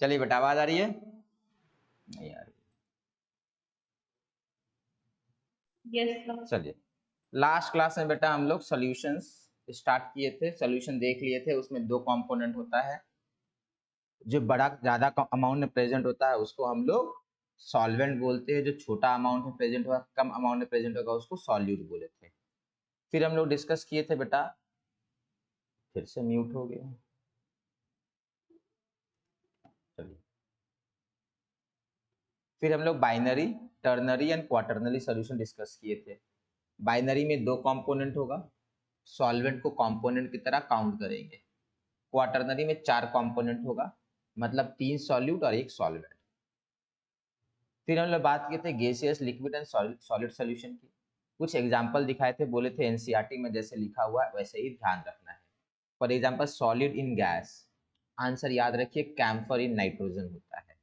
चलिए बेटा, आवाज आ रही है? नहीं आ रही। यस। चलिए, लास्ट क्लास में बेटा हम लोग सॉल्यूशंस स्टार्ट किए थे, सॉल्यूशन देख लिए थे। उसमें दो कंपोनेंट होता है, जो बड़ा ज्यादा अमाउंट में प्रेजेंट होता है उसको हम लोग सॉल्वेंट बोलते हैं, जो छोटा अमाउंट में प्रेजेंट होगा, कम अमाउंट में प्रेजेंट होगा, उसको सॉल्यूट बोले थे। फिर हम लोग डिस्कस किए थे बेटा, फिर से म्यूट हो गया। चलिए, फिर हम लोग binary, ternary and quaternary solution discuss किए थे। बाइनरी में दो कंपोनेंट होगा, सॉल्वेंट को कंपोनेंट की तरह काउंट करेंगे। क्वाटर्नरी में 4 कंपोनेंट होगा, मतलब 3 सॉल्यूट और 1 सॉल्वेंट। फिर हम लोग बात किए थे gaseous, liquid and solid solution की। कुछ एग्जांपल दिखाए थे, बोले थे एनसीईआरटी में जैसे लिखा हुआ है वैसे ही ध्यान रखना है। For example solid in gas, answer याद रखिए कैम्फर इन नाइट्रोजन होता है।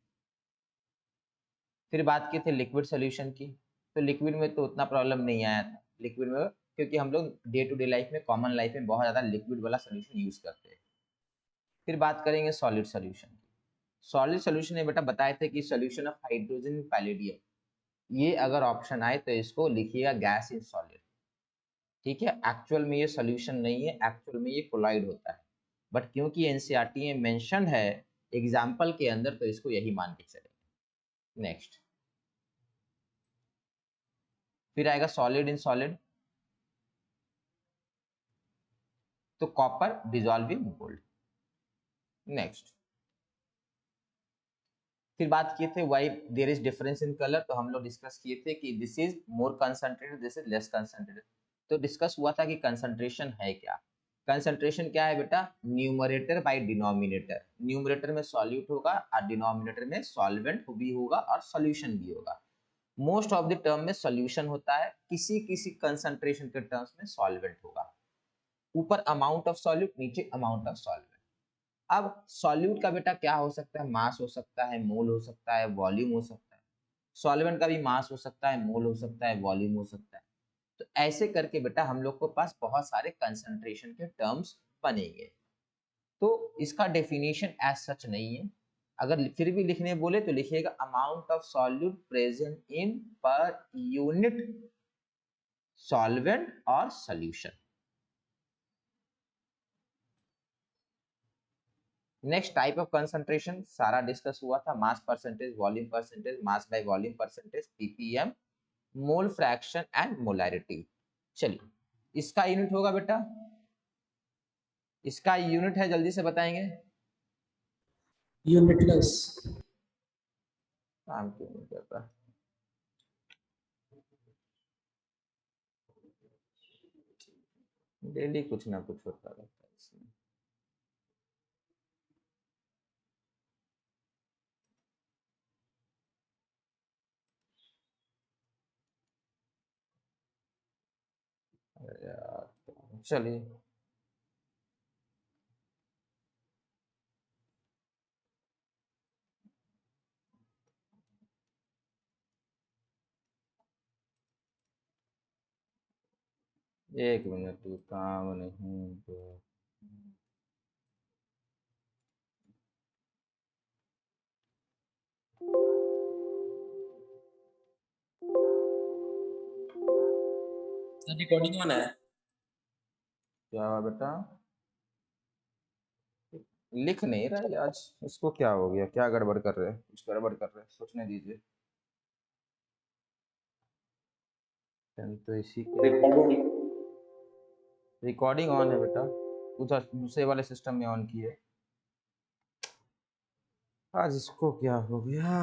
फिर बात की थी लिक्विड सॉल्यूशन की, तो लिक्विड में तो उतना प्रॉब्लम नहीं आया था लिक्विड में, क्योंकि हम लोग डे टू डे लाइफ में, कॉमन लाइफ में बहुत ज़्यादा लिक्विड वाला सॉल्यूशन यूज करते हैं। फिर बात करेंगे सॉलिड सॉल्यूशन की। सॉलिड सॉल्यूशन में बेटा बताए थे कि सॉल्यूशन ऑफ हाइड्रोजन पैलेडियम, ये अगर ऑप्शन आए तो इसको लिखिएगा गैस इन सॉलिड। ठीक है, एक्चुअल में ये सॉल्यूशन नहीं है, एक्चुअल में ये कोलाइड होता है, बट क्योंकि एनसीईआरटी में मेंशन है एग्जाम्पल के अंदर, तो इसको यही मान के चलेंगे। नेक्स्ट, फिर आएगा सॉलिड इन सॉलिड, तो कॉपर डिजॉल्विंग गोल्ड। नेक्स्ट, फिर बात किए थे why there is difference in colour, तो हम लोग डिस्कस किए थे कि this is more concentrated, this is less concentrated. तो डिस्कस हुआ था कि कंसंट्रेशन है क्या। कंसंट्रेशन क्या है बेटा, न्यूमरेटर बाय डिनोमिनेटर। न्यूमरेटर में सॉल्यूट होगा और डिनोमिनेटर में सॉल्वेंट भी होगा और सॉल्यूशन भी होगा। मोस्ट ऑफ द टर्म में सॉल्यूशन होता है, किसी किसी कंसंट्रेशन के टर्म्स में सॉल्वेंट होगा। ऊपर अमाउंट ऑफ सॉल्यूट, नीचे अमाउंट ऑफ सॉल्वेंट। अब सॉल्यूट का बेटा क्या हो सकता है, मास हो सकता है, मोल हो सकता है, वॉल्यूम हो सकता है। सॉल्वेंट का भी मास हो सकता है, मोल हो सकता है, वॉल्यूम हो सकता है। तो ऐसे करके बेटा हम लोग के पास बहुत सारे कंसंट्रेशन के टर्म्स बनेंगे। तो इसका डेफिनेशन एज सच नहीं है, अगर फिर भी लिखने बोले तो लिखिएगा amount of solute present in per unit solvent और solution. Next, type of concentration सारा डिस्कस हुआ था, mass percentage, volume percentage, mass by volume percentage, PPM, mole fraction and molarity. चलिए, इसका यूनिट होगा बेटा, इसका यूनिट है, जल्दी से बताएंगे। यूनिटलेस। काम क्यों नहीं करता? डेली कुछ ना कुछ होता रहता है इसमें। अरे यार, चलिए, एक मिनट, काम नहीं तो रिकॉर्डिंग ऑन है। क्या हुआ बेटा? लिख नहीं रहा है आज, इसको क्या हो गया, क्या गड़बड़ कर रहे हैं? कुछ गड़बड़ कर रहे हैं, सोचने दीजिए। तो इसी के रिकॉर्डिंग ऑन है बेटा, उधर दूसरे वाले सिस्टम में ऑन किए। आज इसको क्या हो गया?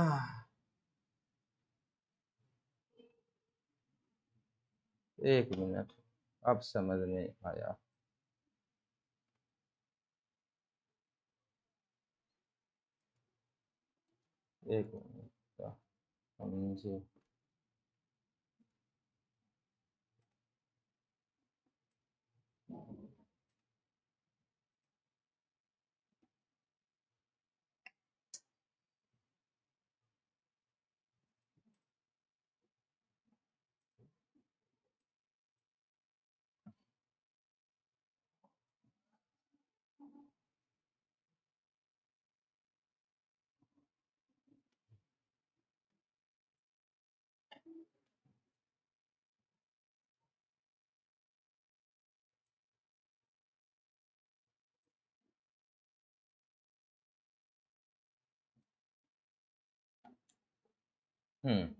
एक मिनट, अब समझ में आया। एक मिनट, समझे। हम्म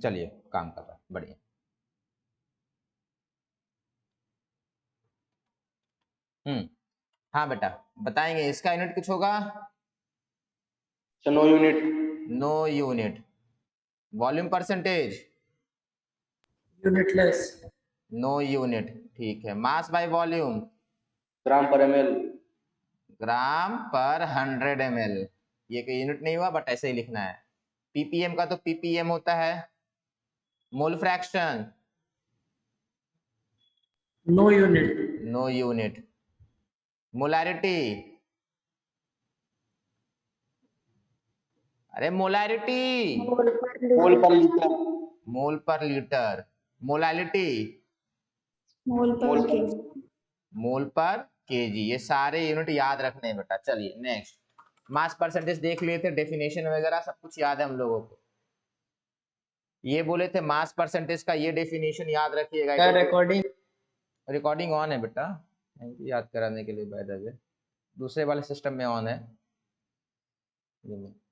चलिए, काम कर रहा है, बढ़िया। हाँ बेटा, बताएंगे इसका यूनिट कुछ होगा? No unit. No unit. Volume percentage? Unitless. No unit, ठीक है। मास बाय वॉल्यूम? ग्राम पर ml। ग्राम पर 100 ml। ये कोई यूनिट नहीं हुआ, बट ऐसे ही लिखना है। पीपीएम का तो पीपीएम होता है। Mole fraction? No unit. No unit. Molarity? अरे मोलैरिटी। Mole per litre. मोल पर लीटर। मोलैलिटी? मोल पर के। मोल पर केजी। ये सारे यूनिट याद रखने हैं बेटा। चलिए नेक्स्ट। मास परसेंटेज देख लिए थे, डेफिनेशन वगैरह सब कुछ याद है हम लोगों को। ये बोले थे मास परसेंटेज का ये डेफिनेशन याद रखिएगा। क्या रिकॉर्डिंग? रिकॉर्डिंग ऑन है बेटा, थैंक यू याद कराने के लिए। बाय द वे दूसरे वाले सिस्टम में ऑन है।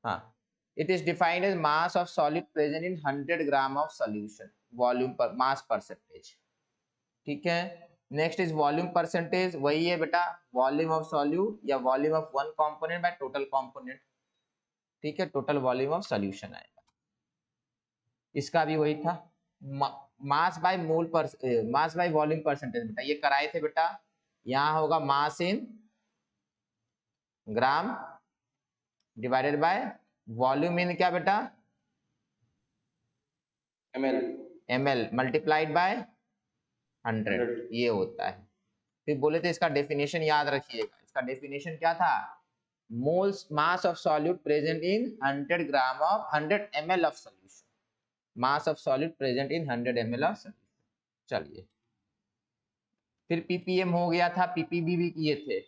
हाँ, it is defined as mass of solid present in 100 gram of solution, volume per mass percentage. ठीक है। नेक्स्ट इज वॉल्यूम परसेंटेज, वही है बेटा, वॉल्यूम ऑफ सॉल्यूट या volume of one component by total component. ठीक है, टोटल वॉल्यूम ऑफ सॉल्यूशन आएगा। इसका भी वही था, मास बाय मोल पर, मास बाय वॉल्यूम परसेंटेज बेटा ये कराए थे बेटा। यहाँ होगा mass in gram divided by volume in क्या बेटा? ml। ml मल्टीप्लाइड बाय 100, ये होता है। फिर बोले थे इसका डेफिनेशन याद रखिएगा। इसका डेफिनेशन क्या था? Moles mass of solute present in 100 gram of 100 ml of solution, mass of solute present in 100 ml of solution. चलिए, फिर पीपीएम हो गया था, पीपीबी भी किए थे,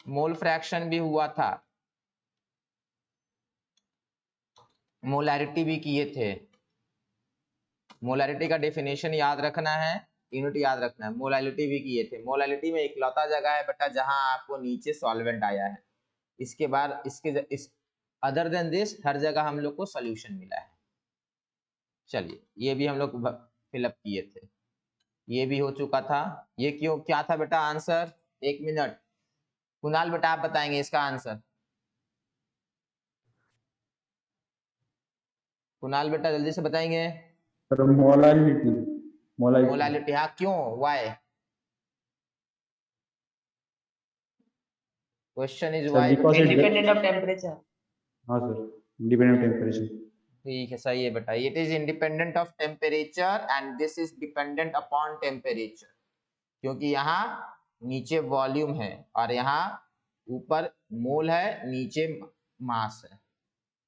मोल फ्रैक्शन भी हुआ था, मोलैरिटी भी किए थे। मोलैरिटी का डेफिनेशन याद रखना है, यूनिट याद रखना है। मोलैलिटी भी किए थे। मोलैलिटी में इकलौता जगह है बेटा जहां आपको नीचे सॉल्वेंट आया है। इसके बाद इस अदर देन दिस हर जगह हम लोग को सोल्यूशन मिला है। चलिए, ये भी हम लोग फिलअप किए थे, ये भी हो चुका था। ये क्यों क्या था बेटा आंसर? एक मिनट, कुणाल बेटा आप बताएंगे इसका आंसर। कुणाल बेटा जल्दी से बताएंगे। मोलालिटी। मोलैलिटी, हाँ क्यों, why? Question is why? Independent of temperature. हाँ सर, इंडिपेंडेंट टेम्परेचर। ठीक है, सही है बेटा। It is independent of temperature and this is dependent upon temperature, क्योंकि यहाँ नीचे वॉल्यूम है और यहाँ ऊपर मोल है, नीचे मास है।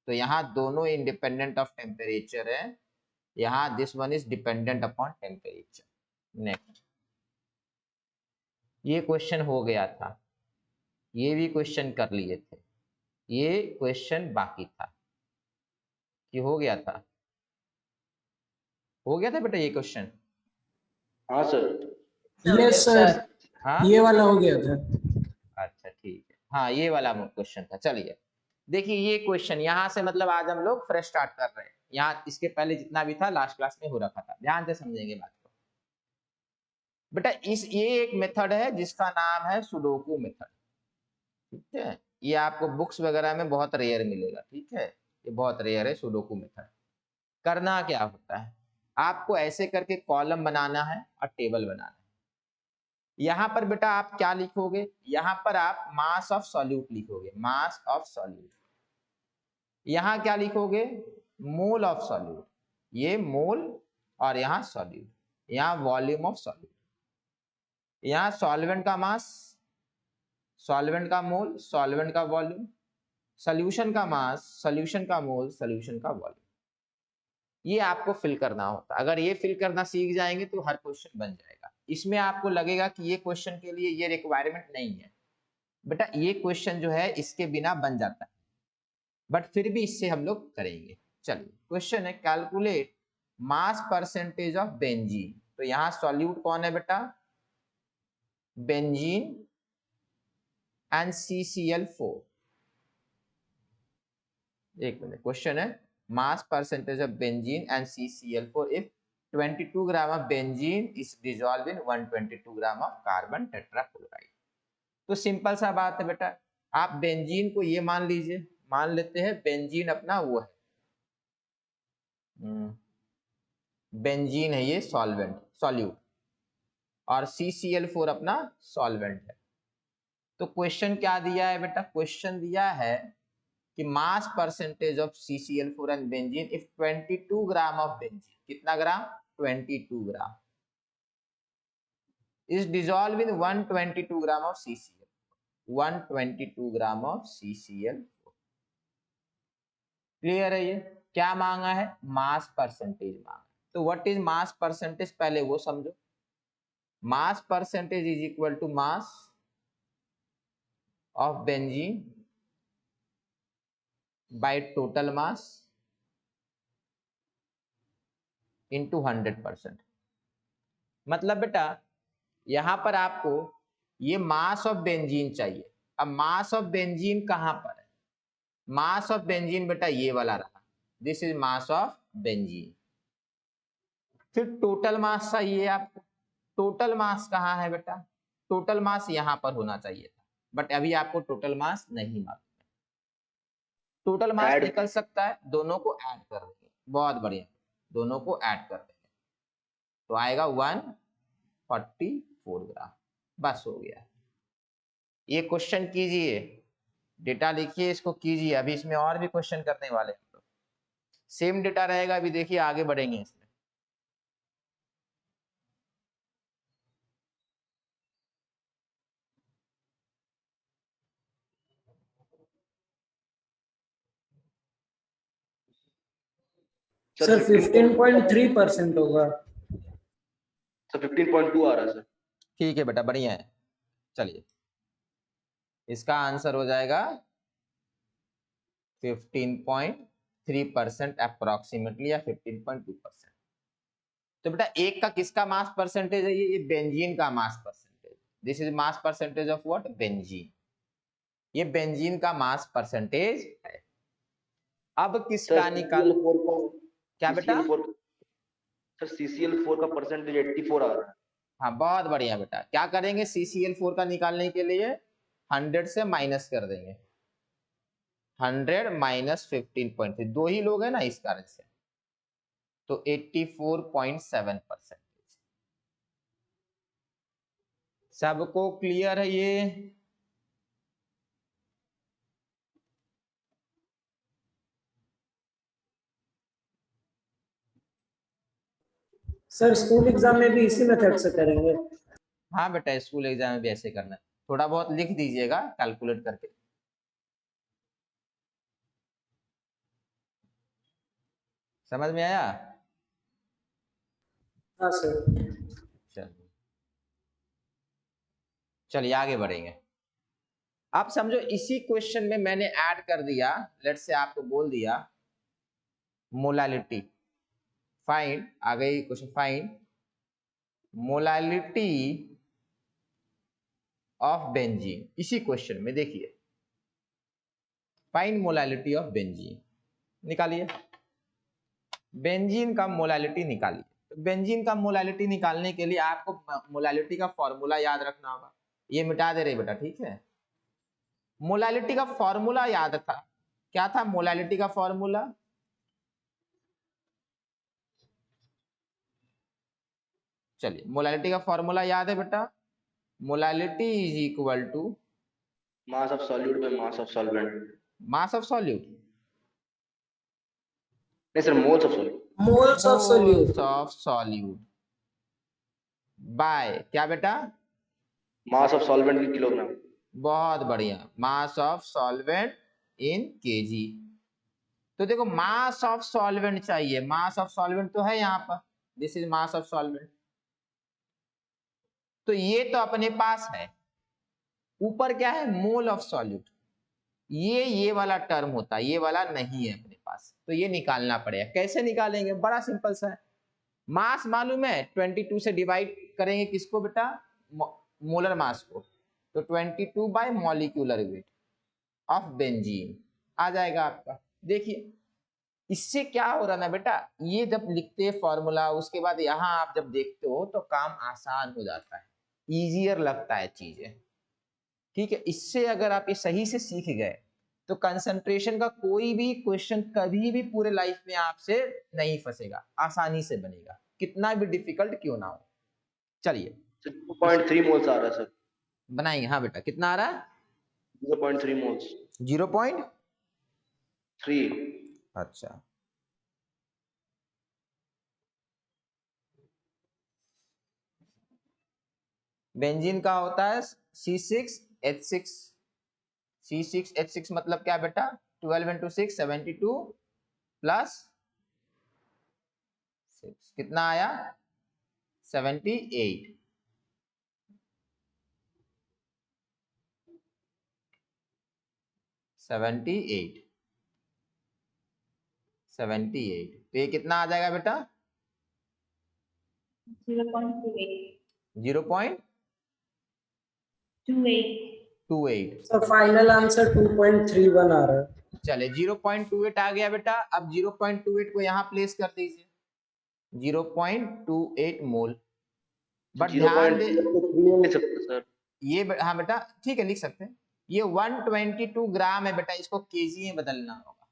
तो यहाँ दोनों इंडिपेंडेंट ऑफ टेम्परेचर है। यहाँ this one is dependent upon temperature. Next, ये क्वेश्चन हो गया था, ये भी क्वेश्चन कर लिए थे, ये क्वेश्चन बाकी था कि हो गया था? हो गया था बेटा ये क्वेश्चन? हाँ सर। Yes sir. हाँ, ये वाला हो गया था। अच्छा ठीक है, हाँ ये वाला क्वेश्चन था। चलिए देखिए, ये क्वेश्चन यहाँ से मतलब आज हम लोग फ्रेश स्टार्ट कर रहे हैं। यहाँ इसके पहले जितना भी था लास्ट क्लास में हो रखा था, ध्यान से समझेंगे बात को बेटा। ये एक मेथड है जिसका नाम है सुडोकू मेथड। ठीक है, ये आपको बुक्स वगैरह में बहुत रेयर मिलेगा। ठीक है, ये बहुत रेयर है सुडोकू मेथड। करना क्या होता है, आपको ऐसे करके कॉलम बनाना है और टेबल बनाना है। यहाँ पर बेटा आप क्या लिखोगे, यहाँ पर आप मास ऑफ सॉल्यूट लिखोगे, मास ऑफ सॉल्यूट। यहाँ क्या लिखोगे, मोल ऑफ सॉल्यूट, ये मोल और यहाँ सॉल्यूट, यहाँ वॉल्यूम ऑफ सॉल्यूट, यहाँ सॉल्वेंट का मास, सॉल्वेंट का मोल, सॉल्वेंट का वॉल्यूम, सॉल्यूशन का मास, सॉल्यूशन का मोल, सॉल्यूशन का वॉल्यूम। ये आपको फिल करना होता है। अगर ये फिल करना सीख जाएंगे तो हर क्वेश्चन बन जाएगा। इसमें आपको लगेगा कि ये क्वेश्चन के लिए ये रिक्वायरमेंट नहीं है बेटा, ये क्वेश्चन जो है इसके बिना बन जाता है, बट फिर भी इससे हम लोग करेंगे। चलिए, क्वेश्चन है calculate mass percentage of benzene. तो यहाँ सॉल्यूट कौन है बेटा? Benzene and CCl4। एक मिनट, क्वेश्चन है मास percentage of benzene and CCl4 if 22 gram of benzene is dissolve in 122 gram of carbon tetrachloride. तो सिंपल सा बात है बेटा, आप बेंजीन को ये मान लीजिए, मान लेते हैं बेंजीन अपना वो है, बेंजीन है ये सॉल्वेंट सॉल्यूट, और CCl4 अपना सॉल्वेंट है। तो क्वेश्चन क्या दिया है बेटा, क्वेश्चन दिया है कि mass percentage of CCl4 and benzene if 22 gram of benzene, कितना gram, 22 gram, is dissolve in 122 gram of CCl, 122 gram of CCl। Clear है? ये क्या मांगा है, मास परसेंटेज मांगा। तो व्हाट इज मास परसेंटेज, पहले वो समझो। Mass percentage is equal to mass of benzene by total mass into 100%। मतलब बेटा यहां पर आपको ये मास ऑफ बेंजीन चाहिए। अब मास ऑफ बेंजीन कहां पर है, मास ऑफ बेंजीन बेटा ये वाला रहा, this is mass of benzene. फिर टोटल मास चाहिए आपको, टोटल मास कहाँ है बेटा, टोटल मास यहां पर होना चाहिए था, बट अभी आपको टोटल मास नहीं मालूम। टोटल मास निकल सकता है, दोनों को ऐड कर देंगे, बहुत बढ़िया, दोनों को ऐड कर देंगे तो आएगा 144 ग्राम, बस हो गया। ये क्वेश्चन कीजिए, डेटा लिखिए, इसको कीजिए। अभी इसमें और भी क्वेश्चन करने वाले हैं, तो सेम डेटा रहेगा, अभी देखिए आगे बढ़ेंगे इसमें। सर 15.3% होगा। सर 15.2 आ रहा है सर। ठीक है बेटा, बढ़िया है। चलिए इसका आंसर हो जाएगा 15.3% अप्रोक्सीमेटली, या 15.2%। तो बेटा एक का किसका मास परसेंटेज है, ये बेंजीन का mass percentage. This is mass percentage of what, benzene. ये बेंजीन का मास परसेंटेज है। अब किसका निकाल, क्या बेटा, सर CCl4 का परसेंटेज 84 आ रहा है। हाँ बहुत बढ़िया बेटा। क्या करेंगे, CCl4 का निकालने के लिए 100 से माइनस कर देंगे, 100 माइनस 15.3, दो ही लोग हैं ना इस कारण से, तो 84.7%। सबको क्लियर है ये? सर स्कूल एग्जाम में भी इसी मेथड से करेंगे? हाँ बेटा स्कूल एग्जाम में भी ऐसे करना है, थोड़ा बहुत लिख दीजिएगा कैलकुलेट करके। समझ में आया? हाँ सर। चलिए चलिए आगे बढ़ेंगे। आप समझो इसी क्वेश्चन में मैंने ऐड कर दिया, लेट्स से आपको बोल दिया मोलालिटी फाइंड, आ गई question, find molality of benzene. इसी क्वेश्चन में देखिए फाइंड मोलालिटी ऑफ बेंजीन, निकालिए बेंजीन का मोलालिटी निकालिए। तो बेंजीन का मोलालिटी निकालने के लिए आपको मोलालिटी का फॉर्मूला याद रखना होगा। ये मिटा दे रहे बेटा, ठीक है। मोलालिटी का फॉर्मूला याद था, क्या था मोलालिटी का फॉर्मूला, चलिए मोलालिटी का फॉर्मूला याद है बेटा, molality is equal to mass of solute by mass of solvent. Mass of solute, नहीं sir, moles of solute. Moles of solute. Moles of solute by क्या बेटा, मास ऑफ सॉल्वेंट की kilogram. बहुत बढ़िया, mass of solvent in KG. तो देखो मास of solvent चाहिए, मास of solvent तो है यहाँ पर, this is mass of solvent, तो ये तो अपने पास है। ऊपर क्या है, मोल ऑफ सॉल्यूट, ये वाला टर्म होता है, ये वाला नहीं है अपने पास, तो ये निकालना पड़ेगा। कैसे निकालेंगे, बड़ा सिंपल सा है, मास मालूम है 22 से डिवाइड करेंगे किसको बेटा, मोलर मास को, तो 22 by molecular weight of benzene आ जाएगा आपका। देखिए इससे क्या हो रहा ना बेटा, ये जब लिखते हैं फॉर्मूला उसके बाद यहाँ आप जब देखते हो तो काम आसान हो जाता है, इजियर लगता है चीजें, ठीक है। इससे अगर आप ये सही से सीख गए तो कंसंट्रेशन का कोई भी क्वेश्चन कभी भी पूरे लाइफ में आपसे नहीं फंसेगा, आसानी से बनेगा, कितना भी डिफिकल्ट क्यों ना हो। चलिए 2.3 मोल्स आ रहा है सर, बनाएंगे। हाँ बेटा कितना आ रहा है? 0.3 मोल्स 0.3। 3। अच्छा बेंजीन का होता है C6H6, C6H6 मतलब क्या बेटा, 12 इंटू 6 72 प्लस 6 कितना आया 78, 78 78 तो ये कितना आ जाएगा बेटा 0.28। 0.28 सर फाइनल आंसर 2.31 आ रहा है। चले 0.28 आ गया बेटा। अब 0.28 को यहाँ प्लेस कर दीजिए, 0.28 मोल। बट ध्यान दे 0.3 ले सकते सर। ये हाँ बेटा ठीक है लिख सकते हैं, ये 122 ग्राम है बेटा, इसको केजी में बदलना होगा।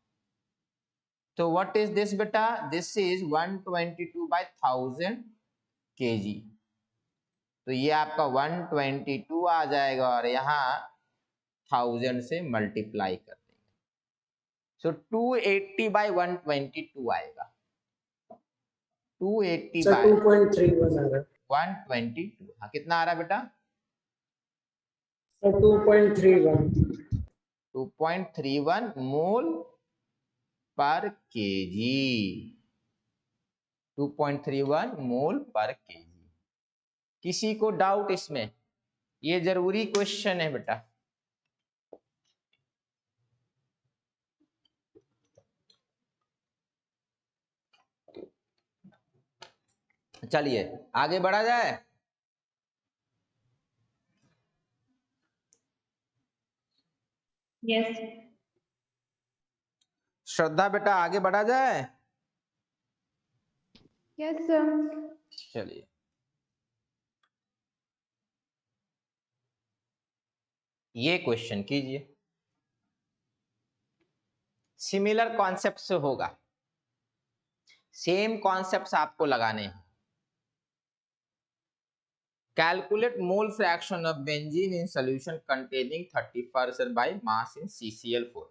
तो व्हाट इज दिस बेटा, दिस इज 122 बाय 1000 केजी, तो ये आपका 122 आ जाएगा और यहाँ 1000 से मल्टीप्लाई कर देंगे, सो 280 बाय 122 आएगा, 280 सर बाय 2.31 आ रहा है। 122। हाँ कितना आ रहा है बेटा सर 2.31। 2.31 मोल पर केजी, 2.31 मोल पर केजी। किसी को डाउट इसमें? ये जरूरी क्वेश्चन है बेटा। चलिए आगे बढ़ा जाए। यस श्रद्धा बेटा आगे बढ़ा जाए। Yes sir. चलिए ये क्वेश्चन कीजिए, सिमिलर कॉन्सेप्ट से होगा, सेम कॉन्सेप्ट्स आपको लगाने हैं। Calculate mole fraction of benzene in solution containing 30% by mass in CCl4।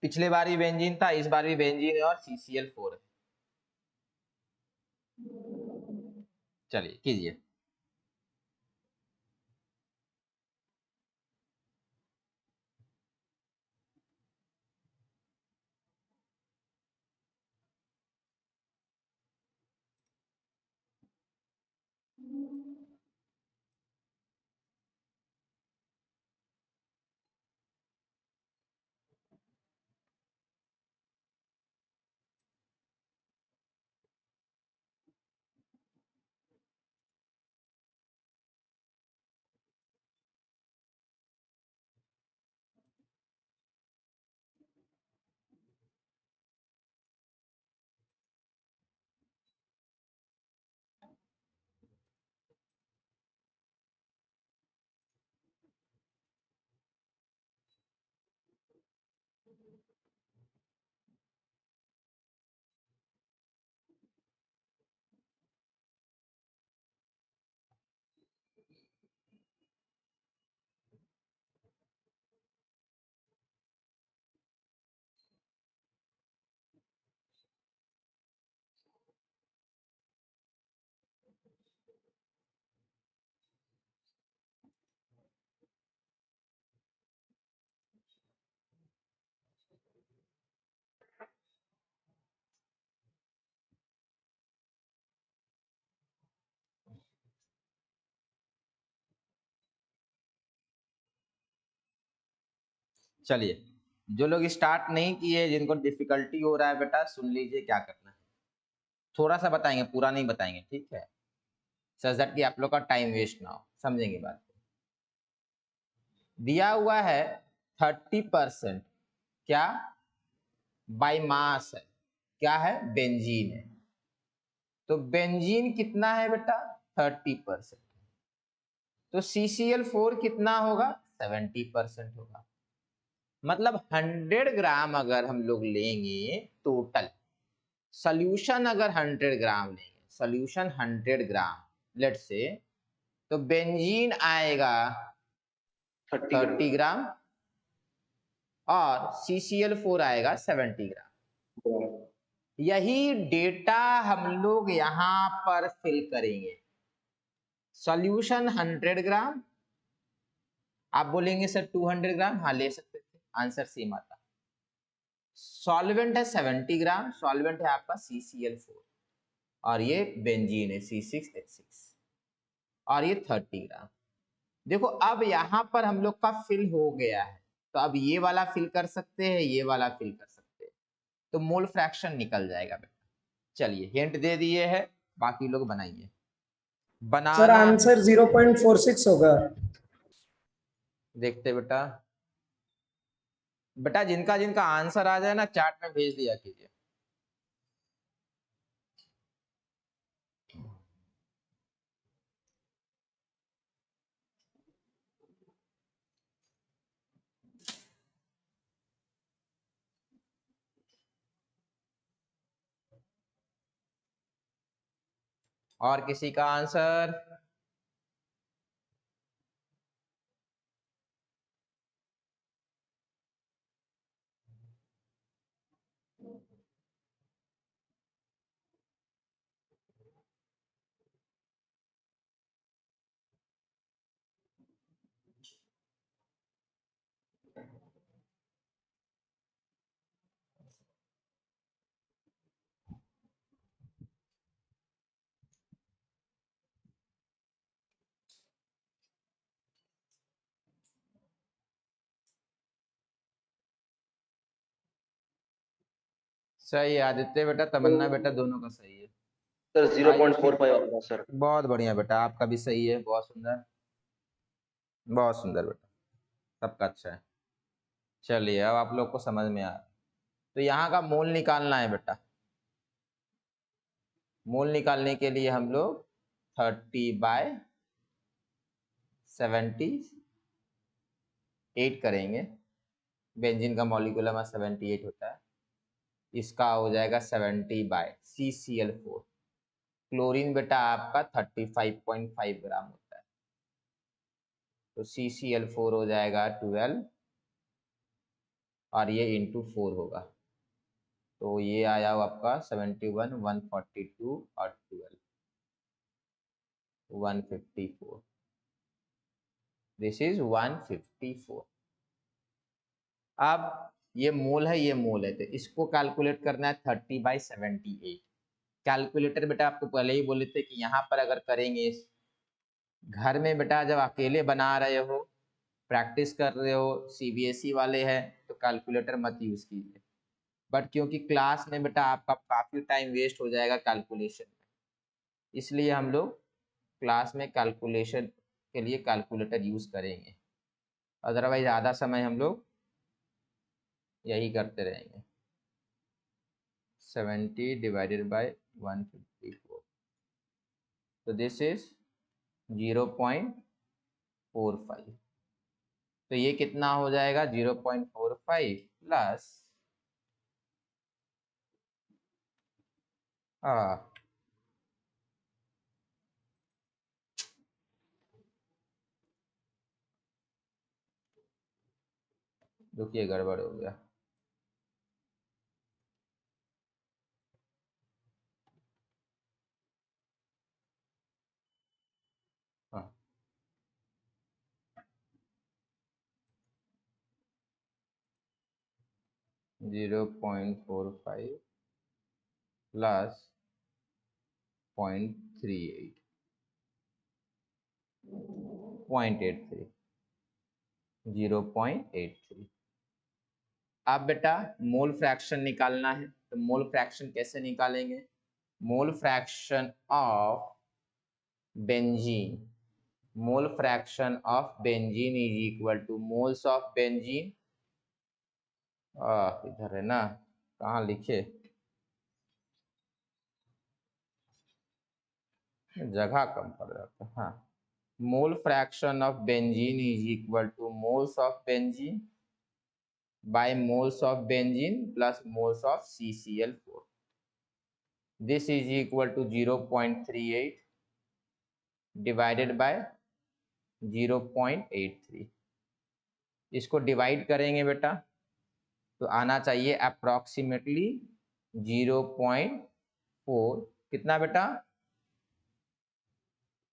पिछले बार भी बेंजीन था, इस बार भी बेंजीन है और CCl4 है। चलिए कीजिए। चलिए जो लोग स्टार्ट नहीं किए, जिनको डिफिकल्टी हो रहा है बेटा, सुन लीजिए क्या करना है। थोड़ा सा बताएंगे, पूरा नहीं बताएंगे, ठीक है, सच दैट कि आप लोग का टाइम वेस्ट ना हो, समझेंगे बात को। दिया हुआ है 30%, क्या बाय मास है, क्या है बेंजीन है। तो बेंजीन कितना है बेटा 30%, तो CCl4 कितना होगा 70% होगा। मतलब 100 ग्राम अगर हम लोग लेंगे टोटल सोल्यूशन, अगर 100 ग्राम लेंगे सोल्यूशन 100 ग्राम लेट से, तो बेंजीन आएगा 30 ग्राम और CCl4 आएगा 70 ग्राम। यही डेटा हम लोग यहां पर फिल करेंगे। सॉल्यूशन 100 ग्राम, आप बोलेंगे सर 200 ग्राम, हाँ ले सकते थे, आंसर सेम आता। सॉल्वेंट है 70 ग्राम, सॉल्वेंट है आपका CCl4 और ये बेंजीन है C6H6 और ये 30 ग्राम। देखो अब यहां पर हम लोग का फिल हो गया है, तो अब ये वाला फिल कर सकते हैं, ये वाला फिल कर सकते हैं, तो मोल फ्रैक्शन निकल जाएगा बेटा। चलिए हिंट दे दिए है, बाकी लोग बनाइए। सर बनाना आंसर 0.46 होगा। देखते बेटा, बेटा जिनका जिनका आंसर आ जाए ना चैट में भेज दिया कीजिए। और किसी का आंसर? सही है आदित्य बेटा, तमन्ना बेटा, दोनों का सही है। सर आइए 0.45 होगा सर। बहुत बढ़िया बेटा, आपका भी सही है, बहुत सुंदर, बहुत सुंदर बेटा, सबका अच्छा है। चलिए अब आप लोग को समझ में आ रहा है, तो यहाँ का मोल निकालना है बेटा। मोल निकालने के लिए हम लोग 30/78 करेंगे। बेंजीन का मॉलिक्यूलर मास 78 होता है, इसका हो जाएगा 70/CCl4। क्लोरीन बेटा आपका 35.5 ग्राम होता है, तो CCl4 हो जाएगा 12 और ये इंटू 4 होगा, तो ये आया आपका 71, 142 और 12 154, दिस इज 154। अब ये मोल है, ये मोल है, तो इसको कैलकुलेट करना है 30/78। कैलकुलेटर बेटा आपको पहले ही बोले थे कि यहाँ पर अगर करेंगे, घर में बेटा जब अकेले बना रहे हो, प्रैक्टिस कर रहे हो, CBSE वाले हैं तो कैलकुलेटर मत यूज कीजिए, बट क्योंकि क्लास में बेटा आपका काफ़ी टाइम वेस्ट हो जाएगा कैलकुलेशन में, इसलिए हम लोग क्लास में कैलकुलेशन के लिए कैलकुलेटर यूज़ करेंगे, अदरवाइज आधा समय हम लोग यही करते रहेंगे। 70/154, तो दिस इज 0.45, तो ये कितना हो जाएगा 0.45 प्लस देखिए गड़बड़ हो गया, हाँ 0.45 प्लस 0.38 0.83 0.83। अब बेटा मोल फ्रैक्शन निकालना है, तो मोल फ्रैक्शन कैसे निकालेंगे? मोल fraction of benzene mole fraction of benzene is equal to moles of benzene, इधर है ना, कहाँ लिखे, जगह कम पड़ जाता है। हाँ, mole fraction of benzene is equal to moles of benzene by moles of benzene plus moles of CCl4। This is equal to 0.38 divided by 0.83। इसको डिवाइड करेंगे बेटा तो आना चाहिए अप्रोक्सीमेटली 0.4, कितना बेटा,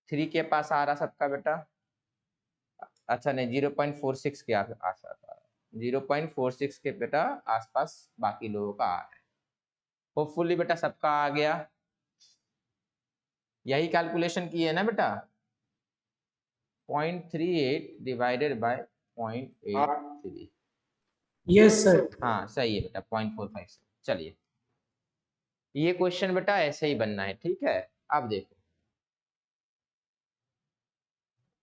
3 के पास आ रहा सबका बेटा, अच्छा नहीं 0.46 के आसपास आ रहा है, 0.46 के बेटा आसपास बाकी लोगों का आ रहा है। होपफुली बेटा सबका आ गया, यही कैलकुलेशन की है ना बेटा, 0.38 डिवाइडेड बाय 0.83। Yes sir. हाँ सही है बेटा, 0.45। चलिए ये क्वेश्चन बेटा ऐसे ही बनना है, ठीक है। अब देखो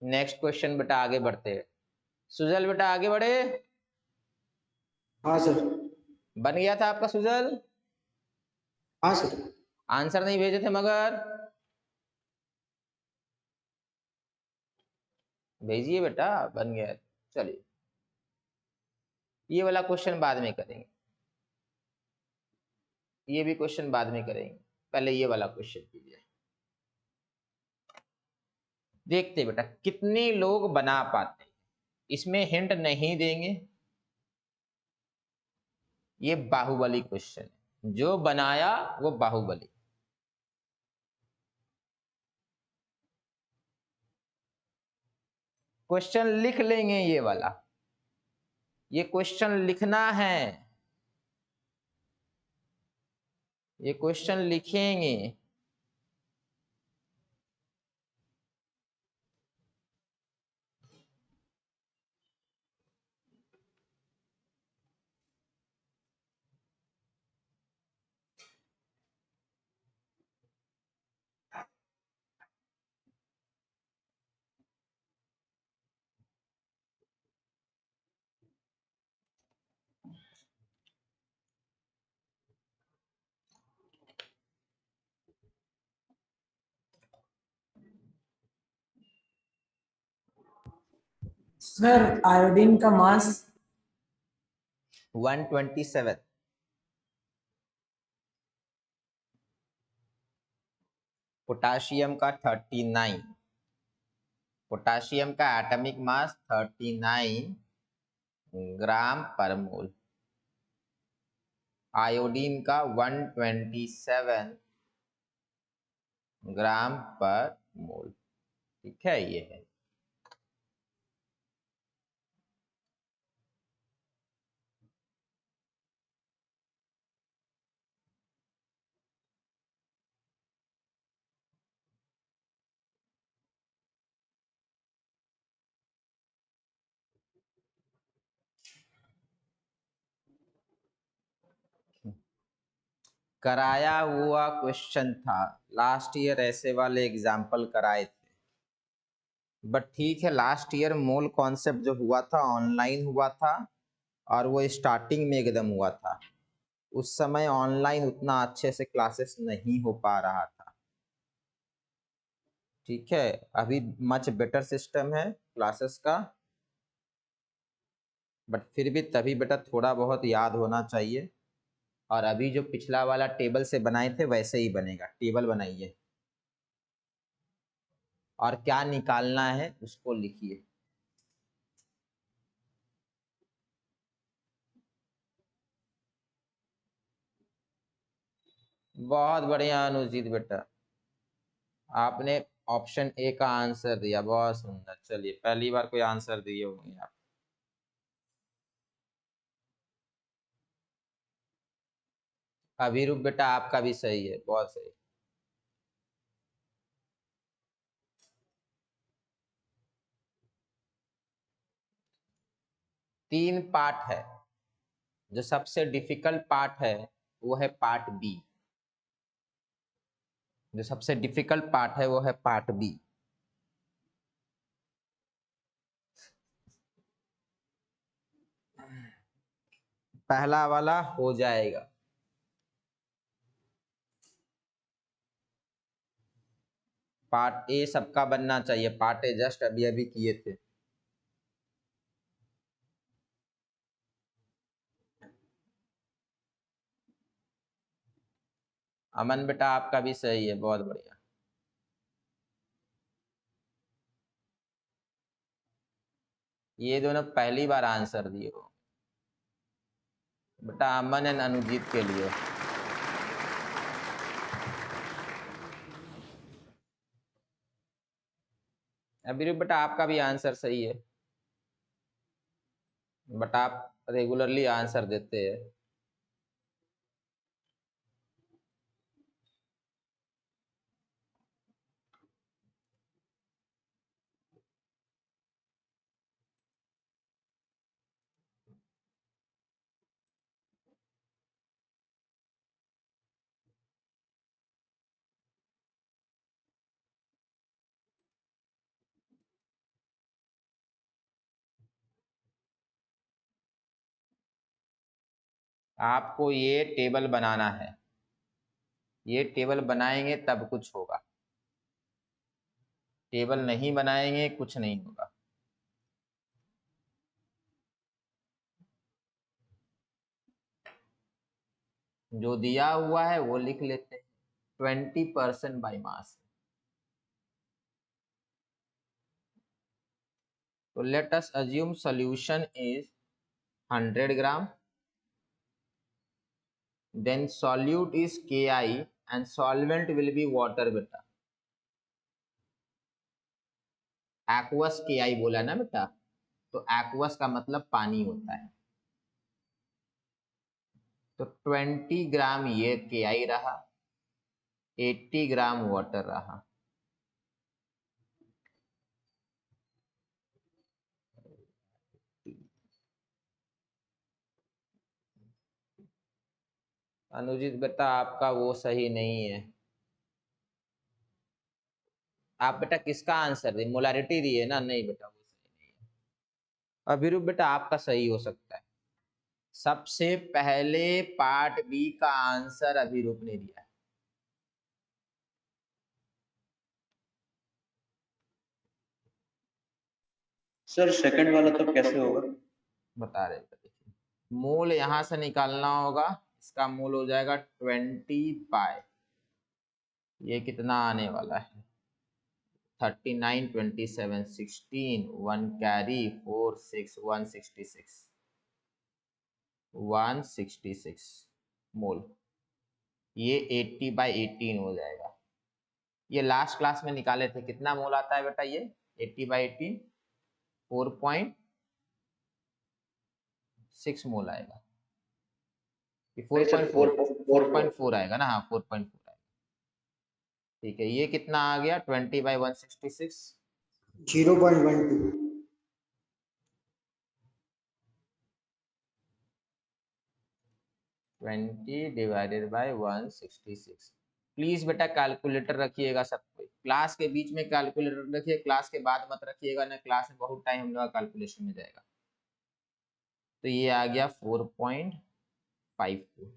नेक्स्ट क्वेश्चन बेटा, आगे बढ़ते हैं। सुजल बेटा आगे बढ़े, हाँ सर। बन गया था आपका सुजल, हाँ सर। आंसर नहीं भेजे थे मगर, भेजिए बेटा, बन गया। चलिए ये वाला क्वेश्चन बाद में करेंगे, ये भी क्वेश्चन बाद में करेंगे, पहले ये वाला क्वेश्चन कीजिए। देखते बेटा कितने लोग बना पाते हैं, इसमें हिंट नहीं देंगे, ये बाहुबली क्वेश्चन है, जो बनाया वो बाहुबली। क्वेश्चन लिख लेंगे ये वाला, ये क्वेश्चन लिखना है, ये क्वेश्चन लिखेंगे। सर आयोडीन का मास 127, पोटाशियम का 39, पोटाशियम का एटॉमिक मास 39 ग्राम पर मोल, आयोडीन का 127 ग्राम पर मोल, ठीक है। ये है कराया हुआ क्वेश्चन था, लास्ट ईयर ऐसे वाले एग्जाम्पल कराए थे, बट ठीक है लास्ट ईयर मोल कॉन्सेप्ट जो हुआ था ऑनलाइन हुआ था, और वो स्टार्टिंग में एकदम हुआ था, उस समय ऑनलाइन उतना अच्छे से क्लासेस नहीं हो पा रहा था, ठीक है। अभी मच बेटर सिस्टम है क्लासेस का, बट फिर भी तभी बेटा थोड़ा बहुत याद होना चाहिए। और अभी जो पिछला वाला टेबल से बनाए थे वैसे ही बनेगा, टेबल बनाइए और क्या निकालना है उसको लिखिए। बहुत बढ़िया अनुजीत बेटा, आपने ऑप्शन ए का आंसर दिया, बहुत सुंदर। चलिए पहली बार कोई आंसर दिए होंगे आप। अभिरूप बेटा आपका भी सही है, बहुत सही। तीन पार्ट है, जो सबसे डिफिकल्ट पार्ट है वो है पार्ट बी, जो सबसे डिफिकल्ट पार्ट है वो है पार्ट बी। पहला वाला हो जाएगा। पार्ट ए सबका बनना चाहिए, पार्ट ए जस्ट अभी अभी किए थे। अमन बेटा आपका भी सही है, बहुत बढ़िया। ये दोनों पहली बार आंसर दिए हो बेटा, अमन एंड अनुजीत के लिए। अभी बेटा आपका भी आंसर सही है, बट आप रेगुलरली आंसर देते हैं। आपको ये टेबल बनाना है, ये टेबल बनाएंगे तब कुछ होगा, टेबल नहीं बनाएंगे कुछ नहीं होगा। जो दिया हुआ है वो लिख लेते हैं, 20% बाय मास। तो let us assume solution is 100 gram, then solute is Ki and solvent will be water बेटा। aqueous Ki बोला ना बेटा, तो aqueous का मतलब पानी होता है। तो 20 ग्राम ये Ki रहा, 80 ग्राम वाटर रहा। अनुजित बेटा आपका वो सही नहीं है। आप बेटा किसका आंसर दिए, मोलारिटी दिए ना? नहीं बेटा वो सही नहीं है। अभिरूप बेटा आपका सही हो सकता है। सबसे पहले पार्ट बी का आंसर अभिरूप ने दिया है। सर सेकंड वाला तो कैसे होगा? बता रहे थे, देखिए मूल यहां से निकालना होगा, इसका मूल हो जाएगा 20 बाय, ये कितना आने वाला है 39, 27, 16, 1 कैरी 4 6 166, 166 मोल, ये 80 बाय 18 हो जाएगा। ये लास्ट क्लास में निकाले थे, कितना मोल आता है बेटा ये 80 बाय 18? 4.6 मोल आएगा। 4.4 आएगा ना? हाँ 4.4 आएगा। ठीक है, ये कितना आ गया 20 बाई 166? 0.12। 20 divided by 166। प्लीज बेटा कैलकुलेटर रखिएगा सब कोई, क्लास के बीच में कैलकुलेटर रखिए, क्लास के बाद मत रखिएगा ना, क्लास में बहुत टाइम हम लोग कैलकुलेशन में जाएगा। तो ये आ गया 4.54।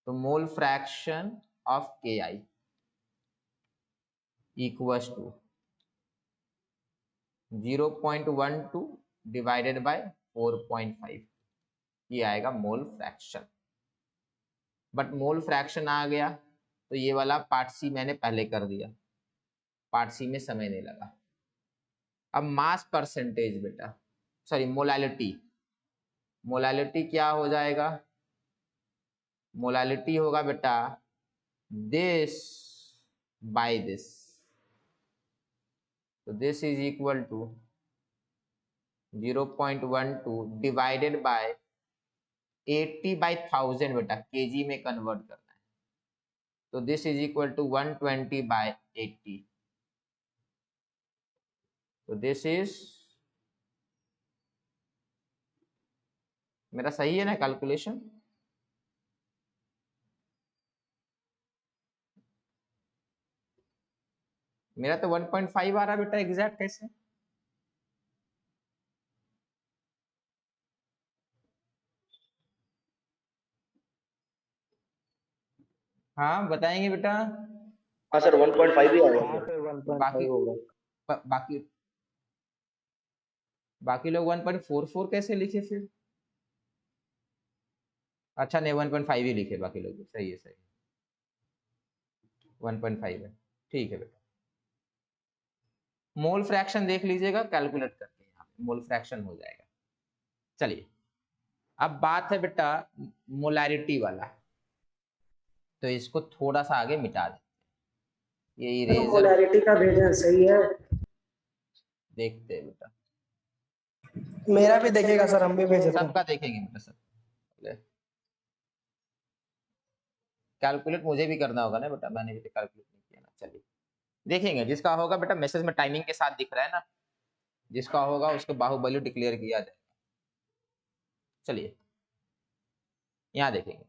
तो mole fraction of Ki equals to 0.12 divided by 4.5, ये आएगा mole fraction. But mole fraction आ गया तो ये वाला पार्ट सी मैंने पहले कर दिया, पार्ट सी में समय नहीं लगा। अब मास परसेंटेज बेटा, सॉरी मोलालिटी, मोलालिटी क्या हो जाएगा? मोलालिटी होगा बेटा दिस बाय दिस, तो this is equal to 0.12 divided by 80 by 1000 बेटा, केजी में कन्वर्ट करना है, तो this is equal to 120 by 80, तो दिस इज, मेरा सही है ना कैलकुलेशन? मेरा तो 1.5 आ रहा बेटा एग्जैक्ट कैसे? हाँ बताएंगे बेटा। हाँ सर 1.5 ही आएगा हाँ सर। सर 1.5 बाकी होगा। बाकी बाकी लोग 1.44 कैसे लिखे फिर? अच्छा नहीं 1.5 ही लिखे बाकी लोग, सही है सही है, 1.5 है, ठीक है बेटा। मोल फ्रैक्शन देख लीजिएगा कैलकुलेट करके, यहाँ पे मोल फ्रैक्शन हो जाएगा। चलिए अब बात है बेटा मोलैरिटी वाला, तो इसको थोड़ा सा आगे मिटा देते हैं, ये इरेजर मोलैरिटी का भेजना सही है। देखते हैं बेटा, मेरा भी देखेगा सर, हम भी भेज देते हैं। सबका देखेंगे बेटा सब। कैलकुलेट मुझे भी करना होगा ना बेटा, मैंने भी तो कैलकुलेट नहीं किया ना। चलिए देखेंगे, जिसका होगा बेटा मैसेज में टाइमिंग के साथ दिख रहा है ना, जिसका होगा उसको बाहुबली डिक्लेयर किया जाएगा। चलिए यहाँ देखेंगे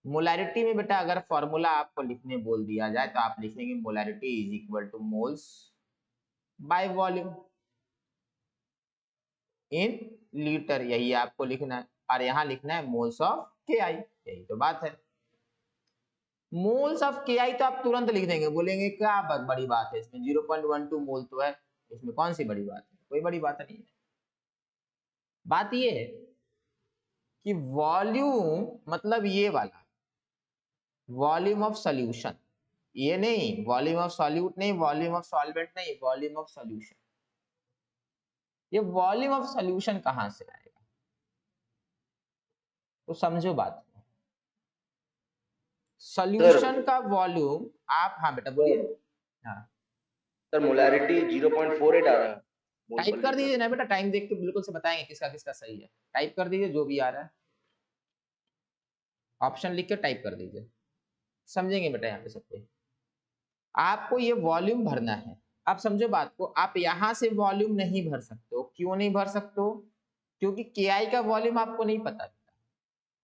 मोलैरिटी में बेटा, अगर फॉर्मूला आपको लिखने बोल दिया जाए तो आप लिखेंगे molarity is equal to moles bye volume in litre, यही आपको लिखना है, और यहाँ लिखना है मोल्स ऑफ के आई, यही तो बात है। मोल्स ऑफ के आई तो आप तुरंत लिख देंगे, बोलेंगे क्या बड़ी बात है इसमें, 0.12 मोल तो है, इसमें कौन सी बड़ी बात है, कोई बड़ी बात नहीं है। बात ये है कि वॉल्यूम मतलब ये वाला वॉल्यूम ऑफ सॉल्यूशन, ये नहीं वॉल्यूम ऑफ सॉल्यूट नहीं, वॉल्यूम ऑफ सॉल्वेंट नहीं, वॉल्यूम ऑफ सॉल्यूशन। ये वॉल्यूम ऑफ सॉल्यूशन कहां से आएगा, तो समझो बात को। सॉल्यूशन का वॉल्यूम आप, हाँ बेटा बोलिए। हाँ सर मोलैरिटी 0.48 आ रहा है मोल टाइप पर कर लीटर। दीजिए ना बेटा, टाइम देख के बिल्कुल से बताएंगे किसका किसका सही है, टाइप कर दीजिए जो भी आ रहा है, ऑप्शन लिख के टाइप कर दीजिए, समझेंगे बेटा यहाँ पे सब कुछ। आपको ये वॉल्यूम भरना है। आप समझो बात को, आप यहां से वॉल्यूम नहीं भर सकते हो, क्यों नहीं भर सकते हो, क्योंकि के आई का वॉल्यूम आपको नहीं पता।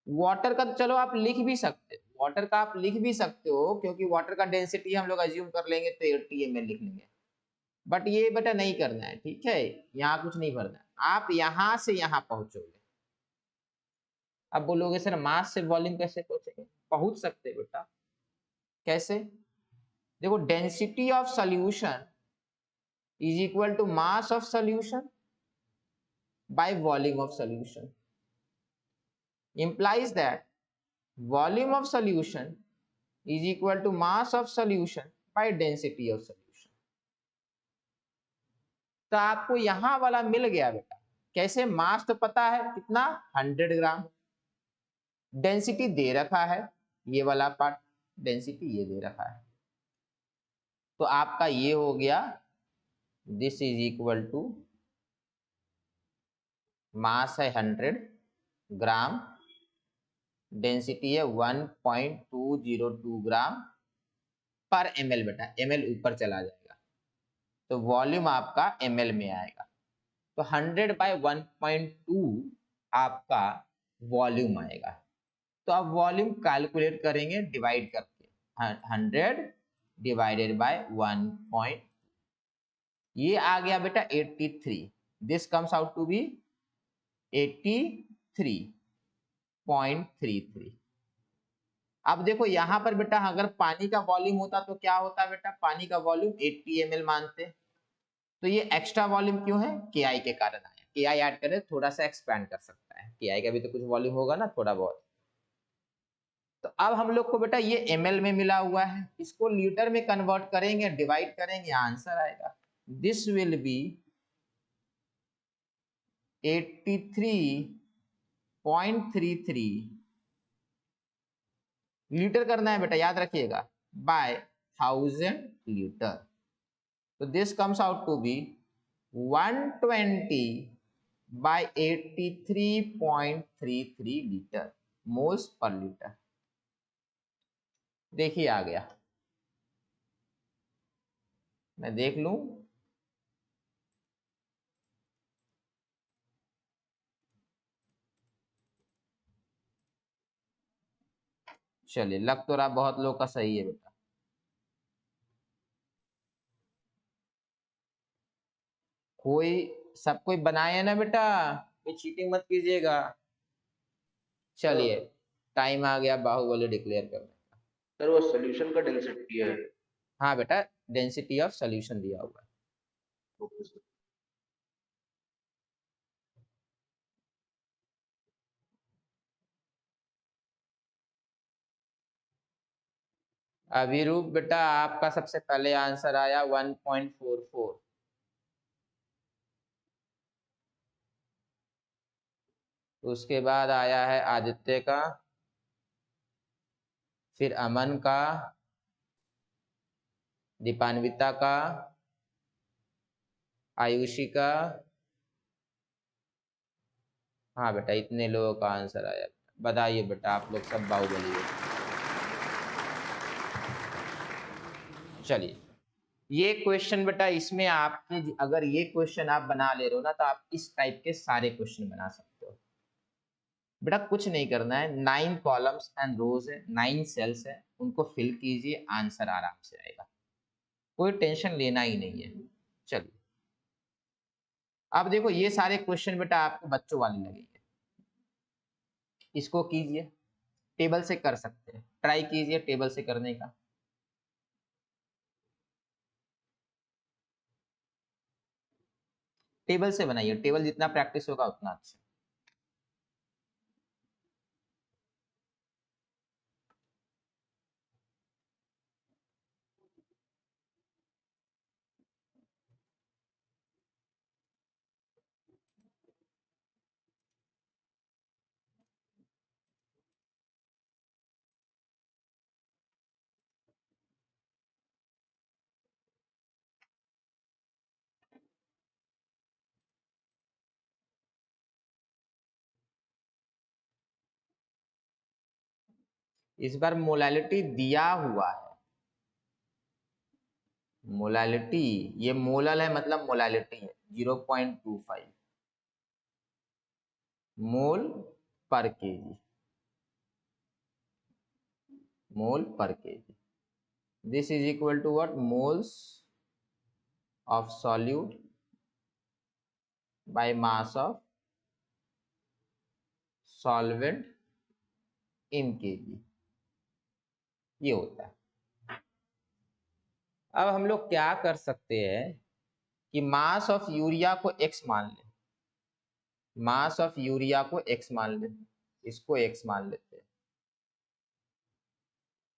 वाटर का चलो आप लिख भी सकते हो, वाटर का आप लिख भी सकते हो, क्योंकि वाटर का डेंसिटी हम लोग अज्यूम कर लेंगे तो 80 ml लिख लेंगे, बट ये बेटा नहीं करना है, ठीक है, यहाँ कुछ नहीं भरना है, आप यहां से यहां पहुंचोगे। अब बोलोगे सर मास से वॉल्यूम कैसे पहुंचेंगे, पहुंच सकते बेटा, कैसे, देखो density of solution is equal to mass of solution by volume of solution, implies that volume of solution is equal to mass of solution by density of solution। तो आपको यहां वाला मिल गया बेटा, कैसे, मास तो पता है कितना 100 ग्राम, डेंसिटी दे रखा है, ये वाला पार्ट डेंसिटी ये दे रखा है, तो आपका ये हो गया, this is equal to mass है 100 ग्राम, डेंसिटी है 1.202 ग्राम पर ml बेटा, ml ऊपर चला जाएगा तो वॉल्यूम आपका ml में आएगा, तो 100/1.2 आपका वॉल्यूम आएगा। तो अब वॉल्यूम कैलकुलेट करेंगे डिवाइड करके, 100 डिवाइडेड बाय 1. ये आ गया बेटा 83, this comes out to be 83.33। अब देखो यहाँ पर बेटा अगर पानी का वॉल्यूम होता तो क्या होता बेटा, पानी का वॉल्यूम 80 ml मानते, तो ये एक्स्ट्रा वॉल्यूम क्यों है, के आई के कारण आया, के आई ऐड करें थोड़ा सा एक्सपैंड कर सकता है, के आई का भी तो कुछ वॉल्यूम होगा ना थोड़ा बहुत। तो अब हम लोग को बेटा ये ml में मिला हुआ है, इसको लीटर में कन्वर्ट करेंगे, डिवाइड करेंगे, आंसर आएगा, दिस विल बी 83.33 लीटर करना है बेटा, याद रखिएगा, बाय 1000 लीटर, तो this comes out to be 120/83.33 litre moles per litre. देखिए आ गया, मैं देख लूं, चलिए लग तो रहा बहुत लोग का सही है बेटा, कोई सब कोई बनाए है ना बेटा, कोई चीटिंग मत कीजिएगा। चलिए टाइम आ गया बाहुबली डिक्लेयर करने। सर वो सॉल्यूशन का डेंसिटी है। हाँ बेटा, डेंसिटी ऑफ सॉल्यूशन दिया हुआ है। Okay sir. अभिरूप बेटा आपका सबसे पहले आंसर आया 1.44। उसके बाद आया है आदित्य का, फिर अमन का, दीपान्विता का, आयुषी का। हाँ बेटा, इतने लोगों का आंसर आया। बताइए बेटा, आप लोग सब बाहुबली हो। चलिए, ये क्वेश्चन बेटा, इसमें आपके अगर ये क्वेश्चन आप बना ले रहे हो ना, तो आप इस टाइप के सारे क्वेश्चन बना सकते हो। बेटा कुछ नहीं करना है, 9 कॉलम्स एंड रोज है, 9 सेल्स है, उनको फिल कीजिए, आंसर आराम से आएगा, कोई टेंशन लेना ही नहीं है। चलिए, अब देखो ये सारे क्वेश्चन बेटा आपको बच्चों वाले लगेंगे। इसको कीजिए, टेबल से कर सकते हैं, ट्राई कीजिए टेबल से करने का। टेबल से बनाइए, टेबल जितना प्रैक्टिस होगा उतना अच्छा। इस बार मोलालिटी दिया हुआ है, मोलालिटी, ये मोलल है मतलब मोलालिटी है 0.25 मोल per KG, mole per KG. This is equal to what, moles of solute by mass of solvent in KG, ये होता है। अब हम लोग क्या कर सकते हैं कि मास ऑफ यूरिया को x मान लें, मास ऑफ यूरिया को x मान लें, इसको x मान लेते हैं।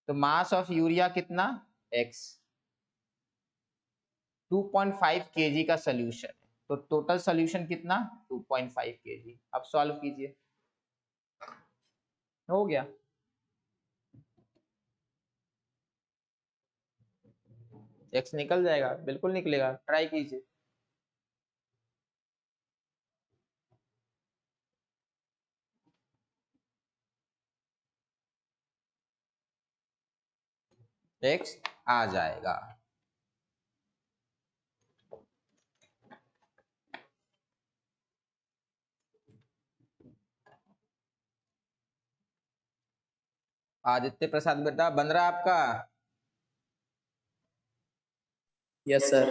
तो मास ऑफ यूरिया कितना, x, 2.5 केजी का सोल्यूशन है, तो टोटल सोल्यूशन कितना, 2.5 केजी। अब सॉल्व कीजिए, हो गया। x निकल जाएगा, बिल्कुल निकलेगा, ट्राई कीजिए। x आ जाएगा। आदित्य प्रसाद बेटा बन रहा आपका? Yes sir.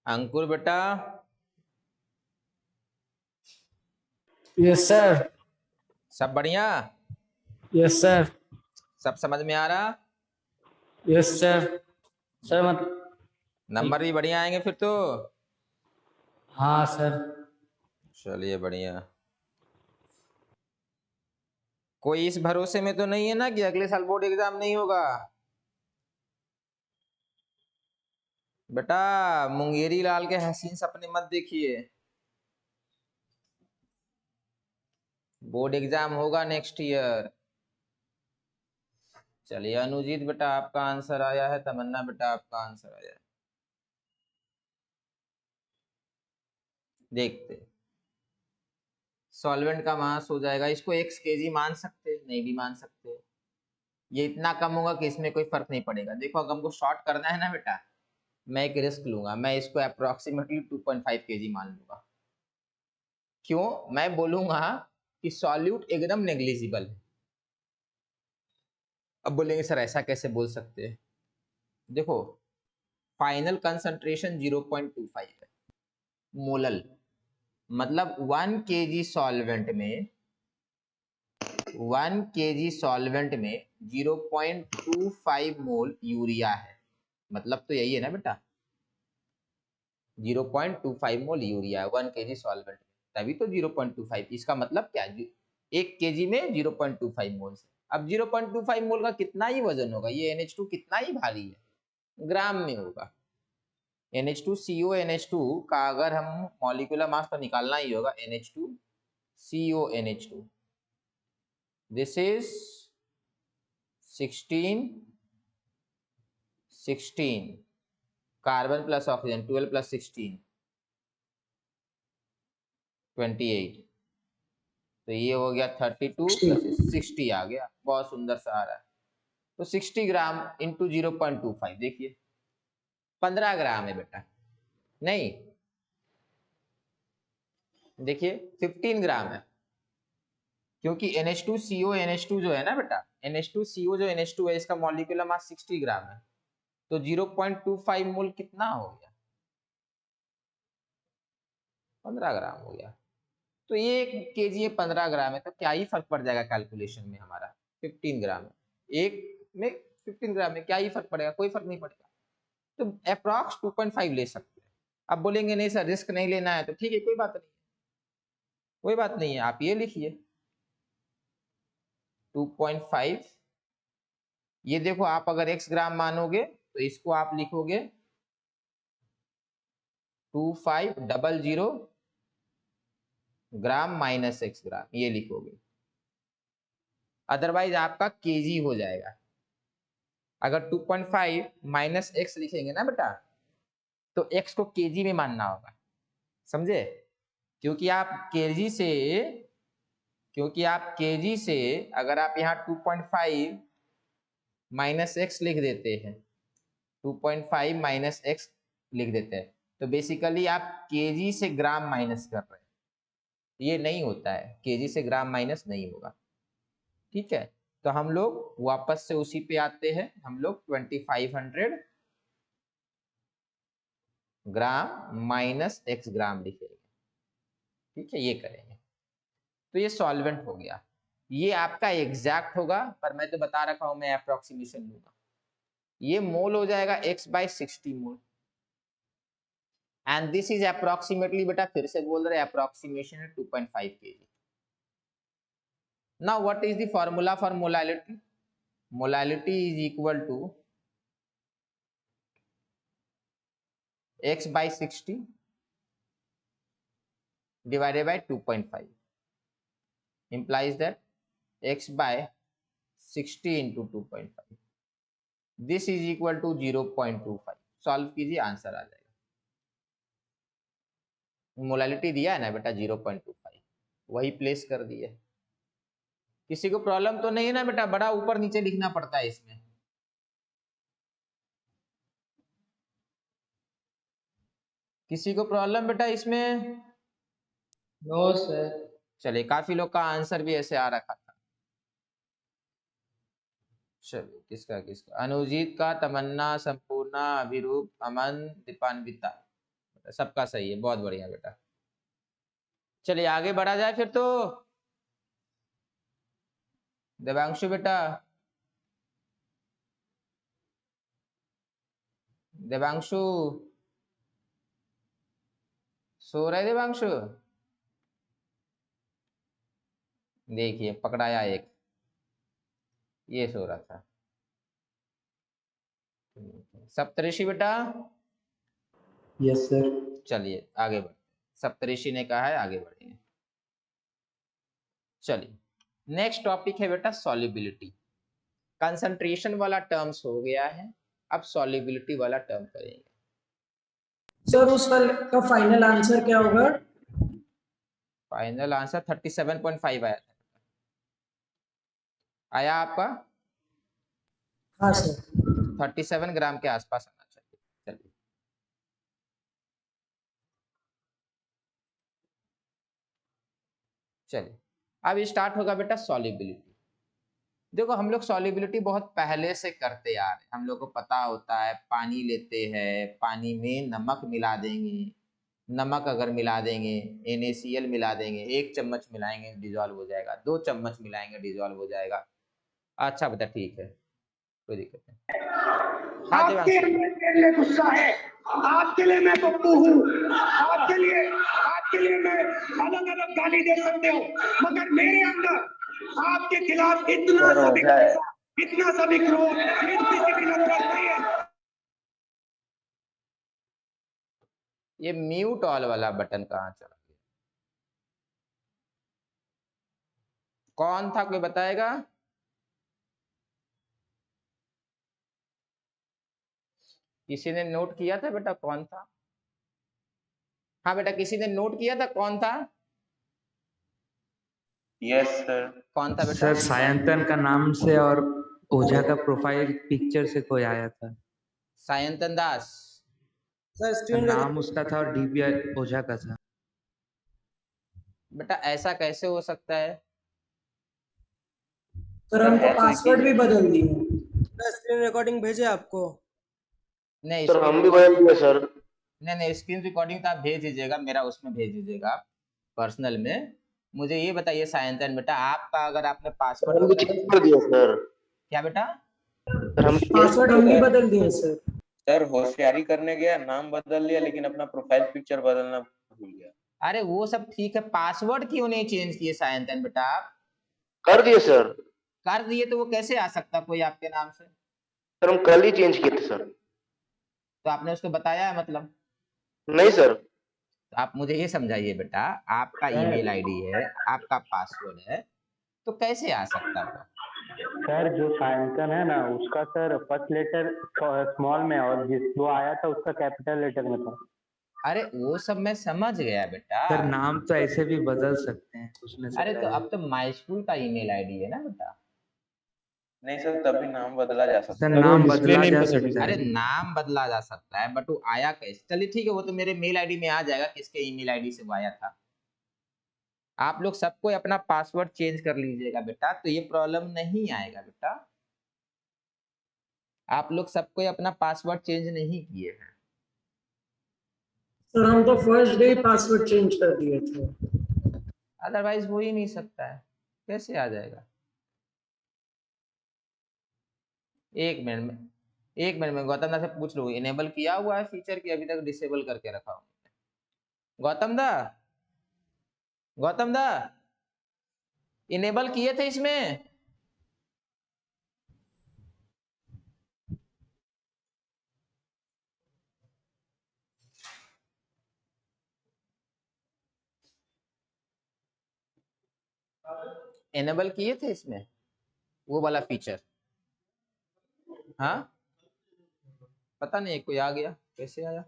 अंकुर बेटा, यस सर। सब बढ़िया, यस सर। सब समझ में आ रहा? Yes sir. सर मत। नंबर भी बढ़िया आएंगे फिर तो। हाँ सर। चलिए बढ़िया। कोई इस भरोसे में तो नहीं है ना कि अगले साल बोर्ड एग्जाम नहीं होगा? बेटा मुंगेरी लाल के हसीन सपने मत देखिए, बोर्ड एग्जाम होगा नेक्स्ट ईयर। चलिए अनुजीत बेटा आपका आंसर आया है, तमन्ना बेटा आपका आंसर आया है। देखते, सॉल्वेंट का मास हो जाएगा, इसको x केजी मान सकते, नहीं भी मान सकते, ये इतना कम होगा कि इसमें कोई फर्क नहीं पड़ेगा। देखो अगर हमको शॉर्ट करना है ना बेटा, मैं एक रिस्क लूंगा, मैं इसको अप्रोक्सीमेटली 2.5 केजी मान लूंगा। क्यों? मैं बोलूंगा कि सॉल्यूट एकदम नेग्लिजिबल है। अब बोलेंगे सर ऐसा कैसे बोल सकते हैं? देखो फाइनल कंसंट्रेशन 0.25 है मोलल, मतलब 1 kg सॉल्वेंट में 1 kg सॉल्वेंट में 0.25 मोल यूरिया है, मतलब तो यही है ना बेटा, 0.25 मोल यूरिया है 1 kg सॉल्वेंट में, तभी तो 0.25। इसका मतलब क्या है, 1 kg में 0.25 मोल से। अब 0.25 मोल का कितना ही वजन होगा, ये NH2 कितना ही भारी है, ग्राम में होगा। NH2CO NH2 का अगर हम मॉलिक्यूलर मास तो निकालना ही होगा, NH2CO NH2, this is 16 carbon plus oxygen 12 plus 16 28, तो ये हो गया 32 प्लस 60 आ गया, बहुत सुंदर सा आ रहा है। तो 60 ग्राम इंटू 0.25, देखिए 15 ग्राम है बेटा, नहीं देखिए 15 ग्राम है, क्योंकि NH2CO NH2 जो है ना बेटा, NH2CO जो NH2 है इसका मॉलिक्यूलर मास 60 ग्राम है, तो 0.25 मोल कितना हो गया, 15 ग्राम हो गया। तो ये 1 kg है 15 ग्राम है, तो क्या ही फर्क पड़ जाएगा कैलकुलेशन में हमारा, 15 ग्राम है, एक में 15 ग्राम में क्या ही फर्क पड़ेगा, कोई फर्क नहीं पड़ेगा। तो अप्रॉक्स 2.5 ले सकते हैं। अब बोलेंगे नहीं सर रिस्क नहीं लेना है, तो ठीक है, कोई बात नहीं, कोई बात नहीं है, आप ये लिखिए 2.5। ये देखो आप अगर x ग्राम मानोगे तो इसको आप लिखोगे 2500 ग्राम माइनस x ग्राम, ये लिखोगे, अदरवाइज आपका केजी हो जाएगा। अगर 2.5 माइनस एक्स लिखेंगे ना बेटा, तो x को केजी में मानना होगा, समझे, क्योंकि आप केजी से अगर आप यहाँ 2.5 माइनस एक्स लिख देते हैं, 2.5 माइनस एक्स लिख देते हैं, तो बेसिकली आप केजी से ग्राम माइनस कर रहे हैं, ये नहीं होता है, केजी से ग्राम माइनस नहीं होगा, ठीक है। तो हम लोग वापस से उसी पे आते हैं, हम लोग 2500 ग्राम माइनस एक्स ग्राम लिखेंगे, ठीक है, ये करेंगे। तो ये सॉल्वेंट हो गया, ये आपका एग्जैक्ट होगा, पर मैं तो बता रखा हूं मैं अप्रोक्सीमेशन लूंगा। ये मोल हो जाएगा x/60 mole, and this is approximately, बेटा फिर से बोल रहे अप्रोक्सीमेशन है 2.5 kg। Now what is the formula for molality? Molality is equal to x/60 divided by 2.5 implies that x/60 into 2.5, this is equal to 0.25। Solve कीजिए, answer आ जाएगा। Molality दिया है ना बेटा 0.25, वही प्लेस कर दिए। किसी को प्रॉब्लम तो नहीं है ना बेटा, बड़ा ऊपर नीचे लिखना पड़ता है इसमें, किसी को प्रॉब्लम बेटा इसमें? No sir. चलिए, काफी लोग का आंसर भी ऐसे आ रखा था। चलिए, किसका किसका, अनुजीत का, तमन्ना, संपूर्णा, अभिरूप, अमन, दीपान्विता, सबका सही है, बहुत बढ़िया बेटा। चलिए आगे बढ़ा जाए फिर तो। देवांशु बेटा, देवांशु सो रहे? देवांशु देखिए पकड़ाया एक, ये सो रहा था। सप्तऋषि बेटा, यस सर। चलिए आगे बढ़ते, सप्तऋषि ने कहा है आगे बढ़ेंगे। चलिए नेक्स्ट टॉपिक है बेटा सॉल्युबिलिटी। कंसंट्रेशन वाला टर्म्स हो गया है, अब सॉल्युबिलिटी वाला टर्म करेंगे। सर उसका का फाइनल आंसर क्या होगा? फाइनल आंसर 37.5 आया था, आया आपका? हाँ सर। 37 ग्राम के आसपास आना चाहिए। चलिए चलिए अब स्टार्ट होगा बेटा सॉल्युबिलिटी। देखो हम लोग सॉल्युबिलिटी बहुत पहले से करते आ रहे हैं, हम लोग को पता होता है पानी लेते हैं, पानी में नमक मिला देंगे, नमक अगर मिला देंगे, NaCl मिला देंगे, 1 चम्मच मिलाएंगे डिजॉल्व हो जाएगा, 2 चम्मच मिलाएंगे डिजॉल्व हो जाएगा। अच्छा बेटा ठीक है, कोई दिक्कत नहीं। हाँ आपके देवांशु, अंदर मेरे लिए गुस्सा है, आपके लिए मैं पप्पू हूँ, आपके लिए मैं अलग अलग गाली दे सकते हो, मगर मेरे अंदर आपके खिलाफ इतना सा भी क्रोध, इतनी सी भी नफरत नहीं है। ये म्यूट ऑल वाला बटन कहाँ चला गया? कौन था, कोई बताएगा? किसी ने नोट किया था बेटा कौन था? हाँ बेटा किसी ने नोट किया था कौन था? Yes sir. कौन था बेटा? सर सायंतन का नाम से और ओझा का प्रोफाइल पिक्चर से कोई आया था। सायंतन दास। सर स्क्रीन नाम उसका था और डीपी ओझा का था। बेटा ऐसा कैसे हो सकता है? सर हमको पासवर्ड भी बदल दिए। सर स्क्रीन रिकॉर्डिंग भेजे आपको? नहीं सर screen हम भी बदल दिए सर। नहीं स्क्रीन रिकॉर्डिंग तो आप भेज दीजिएगा, मेरा उसमें भेज दीजिएगा पर्सनल में। मुझे ये बताइए सायंतन बेटा, आपका अगर आपने पासवर्ड हम भी वगैरह चेंज कर दिए सर। क्या बेटा? सर हम पासवर्ड हम भी बदल दिए सर। सर होशियारी करने गया, नाम बदल लिया, लेकिन अपना प्रोफाइल पिक्चर बदलना भूल गया। अरे वो सब ठीक है, पासवर्ड क्यों नहीं चेंज किए सायंतन बेटा आप? कर दिए सर। कर दिए तो वो कैसे आ सकता कोई आपके नाम से? सर हम कल ही चेंज किए थे सर। तो आपने उसको बताया है मतलब? नहीं सर। तो आप मुझे ये समझाइए बेटा, आपका ईमेल आईडी है, आपका पासवर्ड है, तो कैसे आ सकता वो? सर जो सायंतन है ना उसका सर फर्स्ट लेटर स्मॉल में और जो आया था उसका कैपिटल लेटर में था। अरे वो सब मैं समझ गया बेटा। सर नाम तो ऐसे भी बदल सकते हैं, उसमें से अरे क्या तो है? अब तो माई स्कूल का ईमेल आईडी है ना बेटा। नहीं सर, तभी नाम बदला जा सकता सर है। नाम बदला जा सकता अरे है। नाम बदला जा सकता है बट वो आया कैसे? चलिए ठीक है, वो तो मेरे मेल आईडी में आ जाएगा किसके ईमेल आईडी से वो आया था। आप लोग सबको अपना पासवर्ड चेंज कर लीजिएगा बेटा, तो ये प्रॉब्लम नहीं आएगा बेटा। आप लोग सबको अपना पासवर्ड चेंज नहीं किए हैं। सर हम तो फर्स्ट डे पासवर्ड चेंज कर दिए थे। अदरवाइज हो ही नहीं सकता है, कैसे आ जाएगा? एक मिनट में गौतम दा से पूछ लो, इनेबल किया हुआ है फीचर की अभी तक डिसेबल करके रखा हूँ? गौतम दा इनेबल किए थे इसमें? इनेबल किए थे इसमें वो वाला फीचर? हाँ पता नहीं, कोई आ गया, कैसे आया?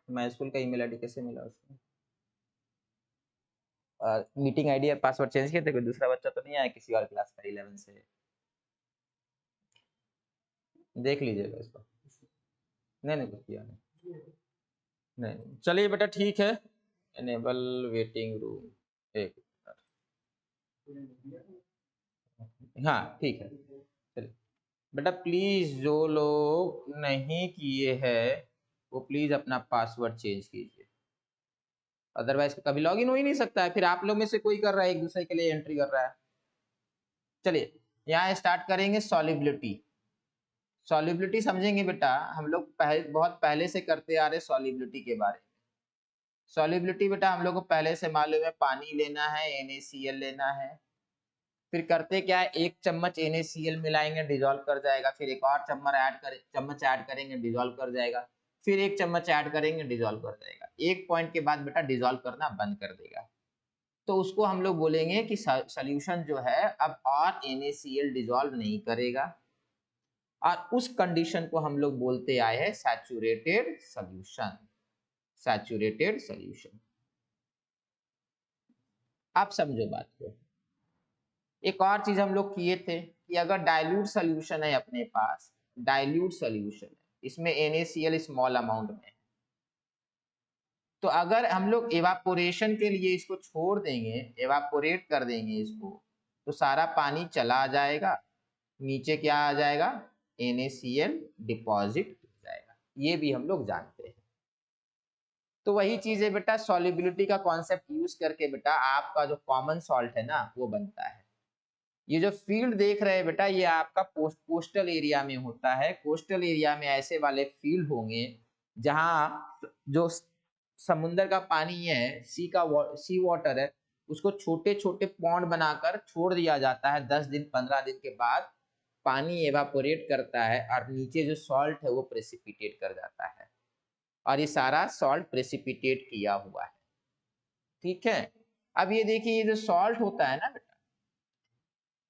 मैं स्कूल का ईमेल आईडी कैसे मिला उसको? मीटिंग आईडी और पासवर्ड चेंज किए थे, कोई दूसरा बच्चा तो नहीं आया किसी और क्लास का 11 से? देख लीजिएगा इसको। नहीं कुछ किया नहीं। चलिए बेटा ठीक है, एनेबल वेटिंग रूम एक हाँ ठीक है। चलिए बेटा प्लीज जो लोग नहीं किए हैं वो प्लीज अपना पासवर्ड चेंज कीजिए, अदरवाइज कभी लॉगिन हो ही नहीं सकता है। फिर आप लोग में से कोई कर रहा है, एक दूसरे के लिए एंट्री कर रहा है। चलिए यहाँ स्टार्ट करेंगे सॉल्युबिलिटी। सॉल्युबिलिटी समझेंगे बेटा, हम लोग बहुत पहले से करते आ रहे सॉल्युबिलिटी के बारे में। सॉल्युबिलिटी बेटा हम लोग को पहले से मालूम है, पानी लेना है, NaCl लेना है। फिर करते क्या है, 1 चम्मच NaCl मिलाएंगे डिजोल्व कर जाएगा, फिर एक और चम्मच ऐड करेंगे डिजोल्व कर जाएगा, फिर 1 चम्मच ऐड करेंगे डिजोल्व कर जाएगा। एक पॉइंट के बाद बेटा डिजोल्व करना बंद कर देगा, तो उसको हम लोग बोलेंगे कि सोल्यूशन जो है अब और NaCl डिजोल्व नहीं करेगा, और उस कंडीशन को हम लोग बोलते आए हैं सैचुरेटेड सॉल्यूशन। Saturated solution. आप समझो बात को। एक और चीज हम लोग किए थे कि अगर डाइल्यूट सॉल्यूशन है अपने पास, डाइल्यूट सॉल्यूशन है, इसमें NaCl स्मॉल अमाउंट में, तो अगर हम लोग एवापोरेशन के लिए इसको छोड़ देंगे, एवापोरेट कर देंगे इसको, तो सारा पानी चला जाएगा, नीचे क्या आ जाएगा, NaCl डिपॉजिट हो जाएगा। ये भी हम लोग जानते हैं। तो वही चीज है बेटा, सॉल्युबिलिटी का कॉन्सेप्ट यूज करके बेटा आपका जो कॉमन सॉल्ट है ना वो बनता है। ये जो फील्ड देख रहे हैं बेटा, ये आपका कोस्टल एरिया में होता है। कोस्टल एरिया में ऐसे वाले फील्ड होंगे जहां जो समुद्र का पानी है, सी वाटर है, उसको छोटे छोटे पॉन्ड बनाकर छोड़ दिया जाता है। 10 दिन 15 दिन के बाद पानी एवापोरेट करता है और नीचे जो सॉल्ट है वो प्रेसिपिटेट कर जाता है, और ये सारा सॉल्ट प्रेसिपिटेट किया हुआ है। ठीक है, अब ये देखिए, ये जो सॉल्ट होता है ना बेटा,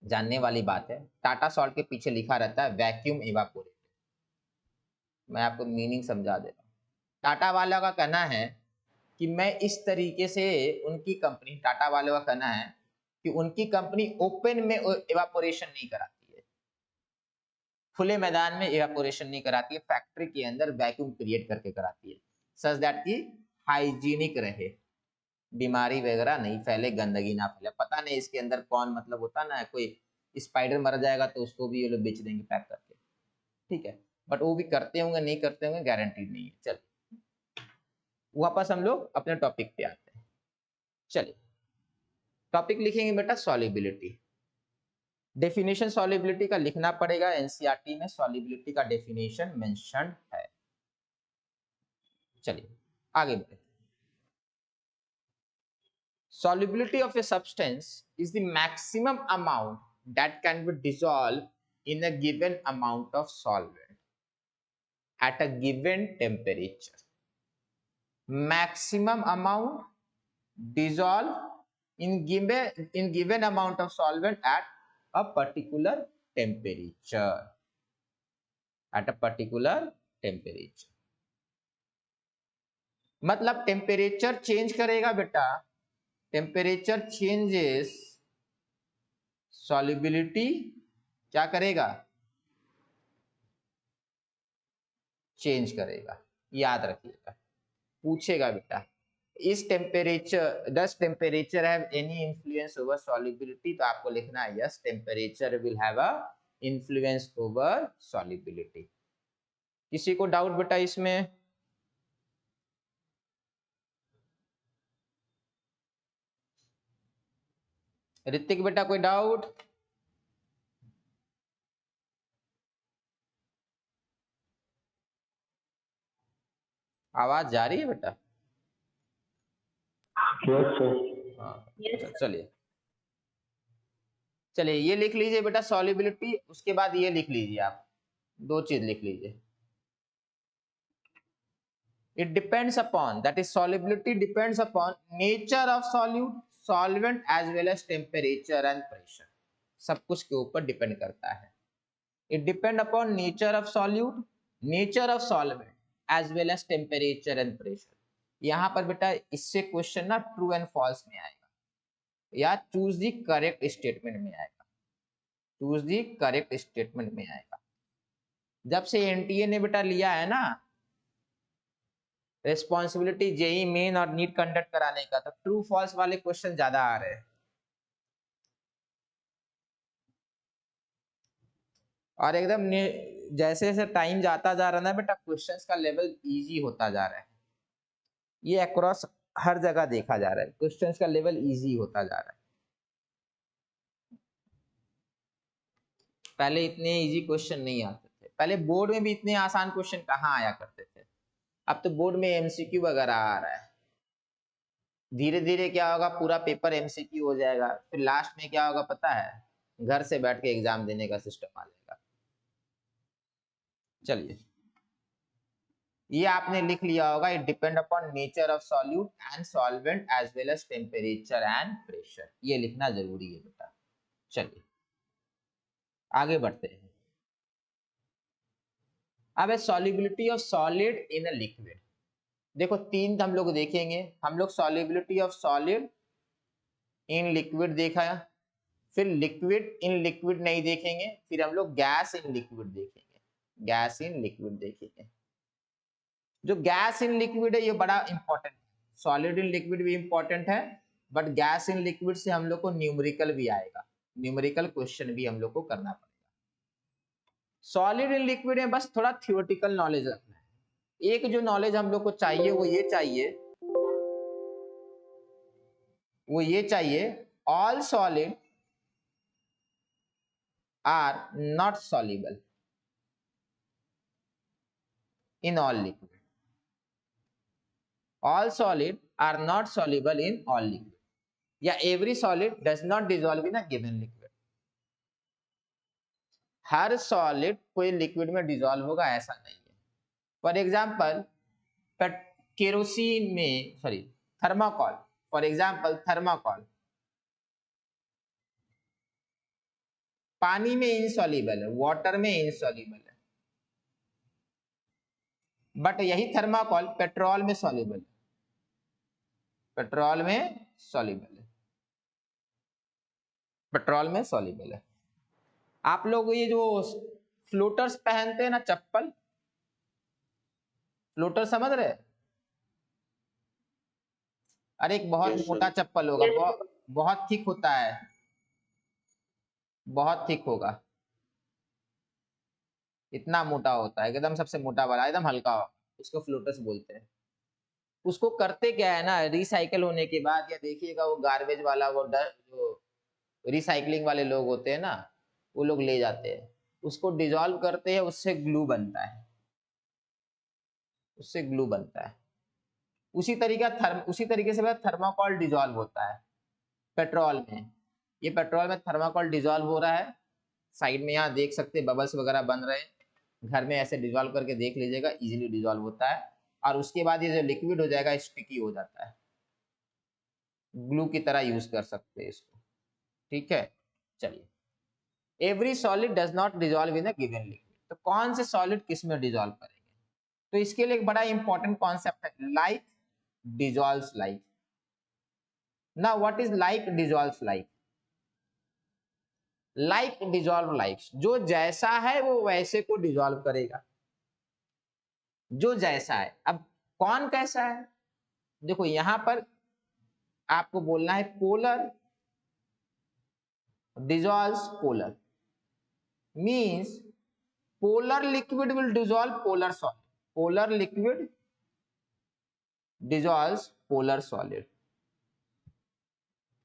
जानने वाली बात है, टाटा सॉल्ट के पीछे लिखा रहता है वैक्यूम एवापोरेटेड। मैं आपको मीनिंग समझा दे रहा हूँ। टाटा वाला का कहना है कि मैं इस तरीके से, उनकी कंपनी, टाटा वालों का कहना है कि उनकी कंपनी ओपन में एवापोरेशन नहीं कराती है, खुले मैदान में एवापोरेशन नहीं कराती है, फैक्ट्री के अंदर वैक्यूम क्रिएट करके कराती है, सच दैट कि हाइजीनिक रहे, बीमारी वगैरह नहीं फैले, गंदगी ना फैले। पता नहीं इसके अंदर कौन, मतलब होता ना, कोई स्पाइडर मर जाएगा तो उसको भी ये लोग बेच देंगे पैक करके, ठीक है, बट वो भी करते होंगे नहीं करते होंगे गारंटीड नहीं है। चलिए वापस हम लोग अपने टॉपिक पे आते हैं। चलिए टॉपिक लिखेंगे बेटा सॉल्युबिलिटी। डेफिनेशन सॉल्युबिलिटी का लिखना पड़ेगा, एनसीईआरटी में सॉल्युबिलिटी का डेफिनेशन मेंशन है। चलिए आगे बढ़े। Solubility of a substance is the maximum amount that can be dissolved in a given amount of solvent at a given temperature. Maximum amount dissolved in given amount of solvent at a particular temperature. At a particular temperature. मतलब temperature change करेगा बेटा, temperature changes solubility क्या करेगा, change करेगा। याद रखिएगा, पूछेगा बेटा इस temperature, does temperature have any influence over solubility, तो आपको लिखना है yes, temperature will have a influence over solubility. किसी को डाउट बेटा इसमें? ऋतिक बेटा कोई डाउट? आवाज जा रही है बेटा? हाँ चलिए चलिए ये लिख लीजिए बेटा सॉल्युबिलिटी, उसके बाद ये लिख लीजिए आप, दो चीज लिख लीजिए। It depends upon, that is solubility depends upon nature of solute, solvent as well as temperature and pressure, सब कुछ के ऊपर डिपेंड करता है। It depend upon nature of solute, nature of solvent as well as temperature and pressure। यहाँ पर बेटा इससे क्वेश्चन ना ट्रू एंड फॉल्स में आएगा या चूज दी करेक्ट स्टेटमेंट में आएगा, चूज दी करेक्ट स्टेटमेंट में आएगा। जब से एनटीए ने बेटा लिया है ना रेस्पॉन्सिबिलिटी जेई मेन और नीट कंडक्ट कराने का, तो ट्रू फॉल्स वाले क्वेश्चन ज्यादा आ रहे हैं, और एकदम जैसे जैसे टाइम जाता जा रहा है ना बेटा, क्वेश्चंस का लेवल इजी होता जा रहा है। ये अक्रॉस हर जगह देखा जा रहा है, क्वेश्चंस का लेवल इजी होता जा रहा है। पहले इतने इजी क्वेश्चन नहीं आते थे, पहले बोर्ड में भी इतने आसान क्वेश्चन कहाँ आया करते थे, अब तो बोर्ड में एमसीक्यू वगैरह आ रहा है। धीरे धीरे क्या होगा, पूरा पेपर एमसीक्यू हो जाएगा, फिर लास्ट में क्या होगा पता है, घर से बैठ के एग्जाम देने का सिस्टम आ जाएगा। चलिए ये आपने लिख लिया होगा, it depend upon nature of solute and solvent as well as temperature and pressure, ये लिखना जरूरी है बेटा। चलिए आगे बढ़ते हैं। अब है solubility of solid in a liquid. देखो तीन हम लोग देखेंगे, हम लोग solubility of solid in liquid देखा, फिर लिक्विड इन लिक्विड नहीं देखेंगे, फिर हम लोग गैस इन लिक्विड देखेंगे, गैस इन लिक्विड देखेंगे। जो गैस इन लिक्विड है ये बड़ा इंपॉर्टेंट है, सॉलिड इन लिक्विड भी इंपॉर्टेंट है, बट गैस इन लिक्विड से हम लोग को न्यूमेरिकल भी आएगा, न्यूमेरिकल क्वेश्चन भी हम लोग को करना पड़ेगा। सॉलिड इन लिक्विड में बस थोड़ा थियोरेटिकल नॉलेज रखना है। एक जो नॉलेज हम लोग को चाहिए वो ये चाहिए all solid are not soluble in all liquid. All solid are not soluble in all liquid, या every solid does not dissolve in a given liquid. हर सॉलिड कोई लिक्विड में डिसॉल्व होगा ऐसा नहीं है। फॉर एग्जाम्पल केरोसिन में thermocol, for example thermocol पानी में इनसॉल्युबल है, वाटर में इनसॉल्युबल है, बट यही थर्माकोल पेट्रोल में सॉल्युबल है, पेट्रोल में सॉल्युबल है। आप लोग ये जो फ्लोटर्स पहनते हैं ना, चप्पल फ्लोटर समझ रहे? अरे एक बहुत Yes, sir. मोटा चप्पल होगा, बहुत थिक होता है, बहुत थिक होगा, इतना मोटा होता है एकदम, सबसे मोटा वाला एकदम हल्का, उसको फ्लोटर्स बोलते हैं। उसको करते क्या है ना, रिसाइकल होने के बाद, या देखिएगा वो गार्बेज वाला वो जो रिसाइकलिंग वाले लोग होते हैं ना, वो लोग ले जाते हैं, उसको डिसॉल्व करते हैं, उससे ग्लू बनता है, उसी तरीके से थर्माकोल डिसॉल्व होता है पेट्रोल में। ये पेट्रोल में थर्माकोल डिसॉल्व हो रहा है, साइड में यहाँ देख सकते हैं बबल्स वगैरह बन रहे हैं, घर में ऐसे डिसॉल्व करके देख लीजिएगा, इजीली डिसॉल्व होता है। और उसके बाद ये जो लिक्विड हो जाएगा स्टिकी हो जाता है, ग्लू की तरह यूज कर सकते हैं इसको, ठीक है। चलिए, every solid does not dissolve in a given liquid, तो कौन से सॉलिड किस में डिसॉल्व करेंगे? तो इसके लिए एक बड़ा इंपॉर्टेंट कॉन्सेप्ट है, like dissolves like. Now what is like dissolves like? Like dissolve like, जो जैसा है वो वैसे को डिसॉल्व करेगा, जो जैसा है। अब कौन कैसा है? देखो यहां पर आपको बोलना है polar dissolves polar, means polar liquid will dissolve polar solid, polar liquid dissolves polar solid,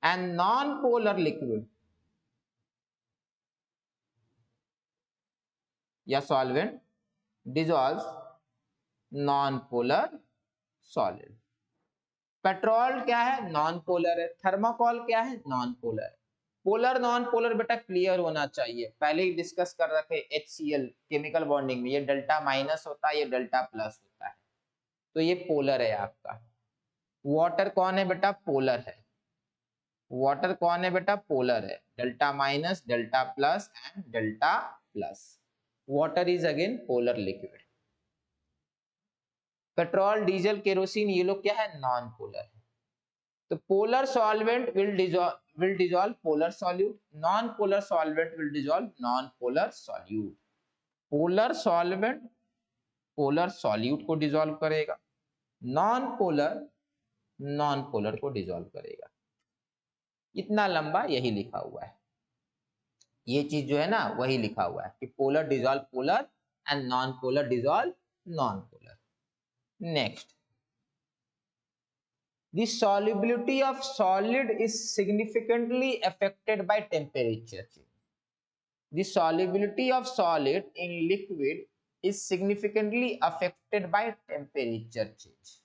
and non-polar liquid या solvent dissolves non-polar solid। Petrol क्या है? नॉन पोलर है। थर्माकोल क्या है? नॉन पोलर है। पोलर नॉन पोलर बेटा clear होना चाहिए, पहले ही डिस्कस कर रखे HCl केमिकल बॉन्डिंग में, ये डेल्टा माइनस होता है, ये डेल्टा प्लस होता है, तो ये पोलर है आपका। वाटर कौन है बेटा? पोलर है। वाटर कौन है बेटा? पोलर है, delta minus, delta plus and delta plus. Water is again polar liquid. Petrol, diesel, kerosene ये लोग क्या है? नॉन पोलर है। तो polar solvent will dissolve polar solute, non polar solvent will dissolve non polar solute. Polar solvent polar solute को dissolve करेगा, non polar को dissolve करेगा। इतना लंबा यही लिखा हुआ है, ये चीज जो है ना वही लिखा हुआ है कि polar dissolve polar and non polar dissolve non polar. Next, the solubility of solid is significantly affected by temperature change. The solubility of solid in liquid is significantly affected by temperature change.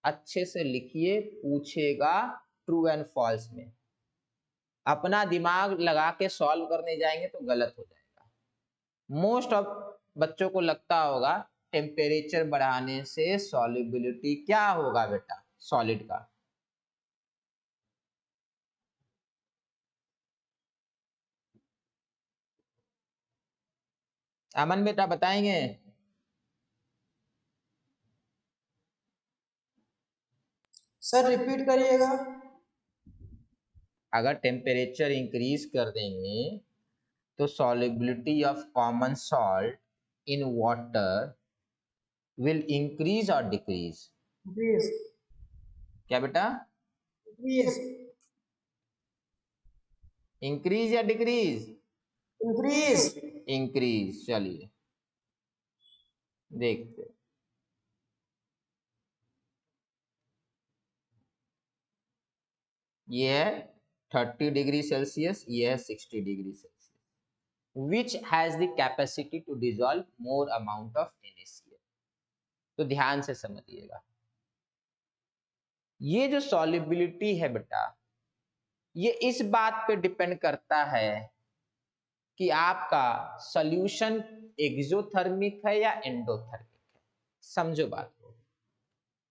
अच्छे से लिखिए, पूछेगा true and false में, अपना दिमाग लगा के solve करने जाएंगे तो गलत हो जाएगा। मोस्ट ऑफ बच्चों को लगता होगा टेम्परेचर बढ़ाने से सॉल्युबिलिटी क्या होगा बेटा सॉलिड का? अमन बेटा बताएंगे? सर रिपीट करिएगा। अगर टेम्परेचर इंक्रीज कर देंगे तो solubility of common salt in water will increase or decrease? क्या बेटा? increase, इंक्रीज या डिक्रीज? increase, increase. चलिए देखते हैं। ये है 30 डिग्री सेल्सियस, ये है 60 degree Celsius. Which has the capacity to dissolve more amount of NaCl। तो ध्यान से समझिएगा, ये जो सॉल्युबिलिटी है बेटा, ये इस बात पे डिपेंड करता है कि आपका सॉल्यूशन एक्सोथर्मिक है या एंडोथर्मिक है। समझो बात को।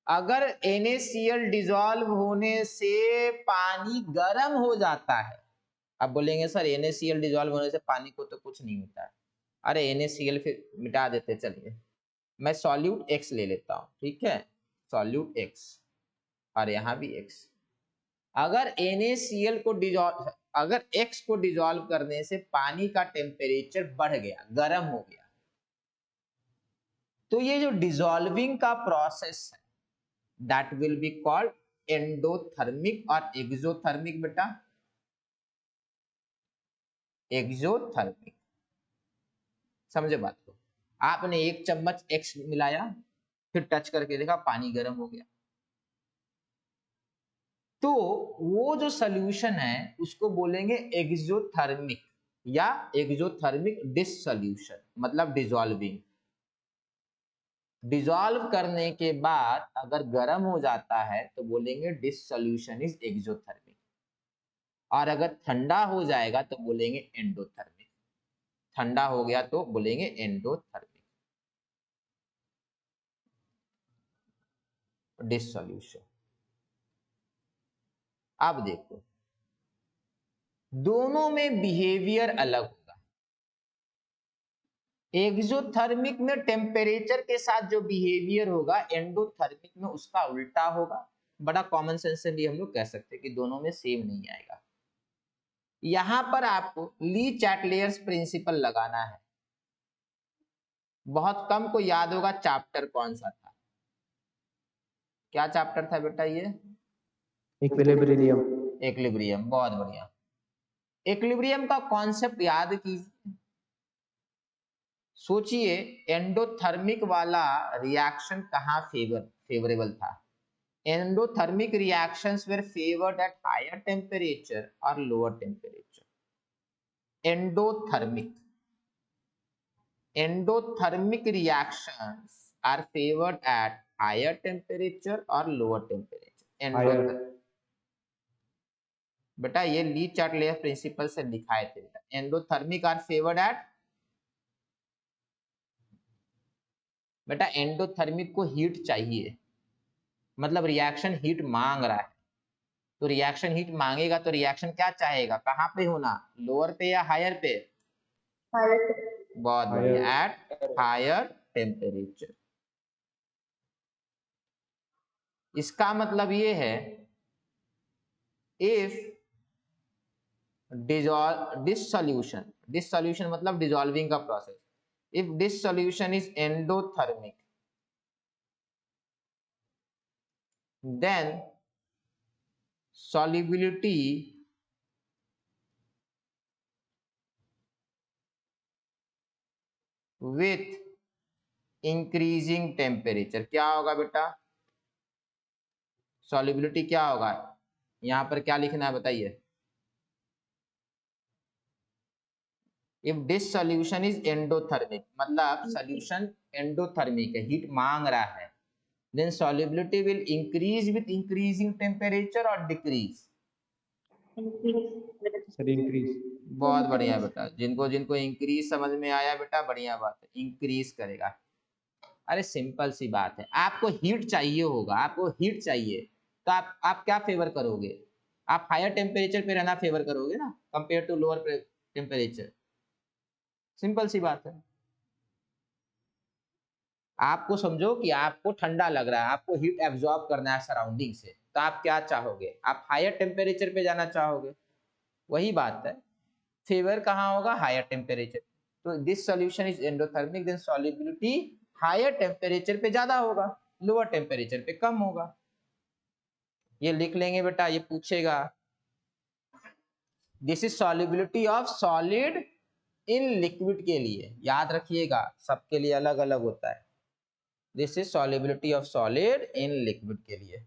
अगर NaCl डिजॉल्व होने से पानी गर्म हो जाता है, अब बोलेंगे सर NaCl डिजॉल्व होने से पानी को तो कुछ नहीं होता है। अरे NaCl फिर मिटा देते। चलिए मैं सॉल्यूट X ले लेता हूं, ठीक है, सॉल्यूट X, और यहां भी X। अगर NaCl को डिजॉल्व, अगर X को डिजॉल्व करने से पानी का टेम्परेचर बढ़ गया, गर्म हो गया, तो ये जो डिजॉल्विंग का प्रोसेस है that will be called endothermic और एक्सोथर्मिक। बेटा एक्सोथर्मिक। समझे बात को? आपने 1 चम्मच X मिलाया, फिर टच करके देखा पानी गर्म हो गया, तो वो जो सॉल्यूशन है उसको बोलेंगे एक्सोथर्मिक या एक्सोथर्मिक डिसॉल्यूशन, मतलब डिसॉल्विंग। डिसॉल्व करने के बाद अगर गर्म हो जाता है तो बोलेंगे डिसॉल्यूशन इज एक्सोथर्मिक, और अगर ठंडा हो जाएगा तो बोलेंगे एंडोथर्मिक। ठंडा हो गया तो बोलेंगे एंडोथर्मिक डिसॉल्यूशन। अब देखो, दोनों में बिहेवियर अलग होगा। एक्सोथर्मिक में टेम्परेचर के साथ जो बिहेवियर होगा, एंडोथर्मिक में उसका उल्टा होगा। बड़ा कॉमन सेंस से भी हम लोग कह सकते हैं कि दोनों में सेम नहीं आएगा। यहां पर आपको ली चैटलियर्स प्रिंसिपल लगाना है। बहुत कम को याद होगा चैप्टर कौन सा था, क्या चैप्टर था बेटा ये? इक्विलिब्रियम। इक्विलिब्रियम। बहुत बढ़िया। इक्विलिब्रियम का कॉन्सेप्ट याद कीजिए। सोचिए एंडोथर्मिक वाला रिएक्शन कहाँ फेवरेबल था? Endothermic reactions were favoured at higher temperature और लोअर टेम्परेचर। एंडोथर्मिक reactions are favored at higher temperature or lower temperature। बेटा ये ली चार्टलियर प्रिंसिपल से दिखाए थे। एंडोथर्मिक आर फेवर्ड एट, बेटा एंडोथर्मिक को हीट चाहिए, मतलब रिएक्शन हीट मांग रहा है, तो रिएक्शन हीट मांगेगा तो रिएक्शन क्या चाहेगा, कहां पे होना, लोअर पे या हायर पे? बहुत बढ़िया, एट हायर टेम्परेचर। इसका मतलब ये है इफ डिसॉल्यूशन मतलब डिसॉल्विंग का process, if dissolution is endothermic then solubility with increasing temperature क्या होगा बेटा? solubility क्या होगा? यहां पर क्या लिखना है बताइए? इफ डिसॉल्यूशन इज एंडोथर्मिक मतलब सॉल्यूशन एंडोथर्मिक है, हीट मांग रहा है, then solubility will increase with increasing temperature or decrease? Sir increase. बहुत बढ़िया बेटा, जिनको जिनको इंक्रीज समझ में आया बेटा बढ़िया बात है, इंक्रीज करेगा। अरे सिंपल सी बात है, आपको हीट चाहिए होगा, आपको हीट चाहिए तो आप क्या फेवर करोगे? आप हायर टेम्परेचर पे रहना फेवर करोगे ना compare to lower temperature. Simple सी बात है। आपको समझो कि आपको ठंडा लग रहा है, आपको हीट एब्जॉर्ब करना है सराउंडिंग से, तो आप क्या चाहोगे? आप हायर टेम्परेचर पे जाना चाहोगे। वही बात है, फेवर कहाँ होगा? Higher temperature. तो this solution is endothermic, then solubility higher temperature पे ज्यादा होगा, लोअर टेम्परेचर पे कम होगा। ये लिख लेंगे बेटा, ये पूछेगा this is solubility of solid in liquid के लिए, याद रखिएगा सबके लिए अलग अलग होता है। This is solubility of solid in liquid के लिए।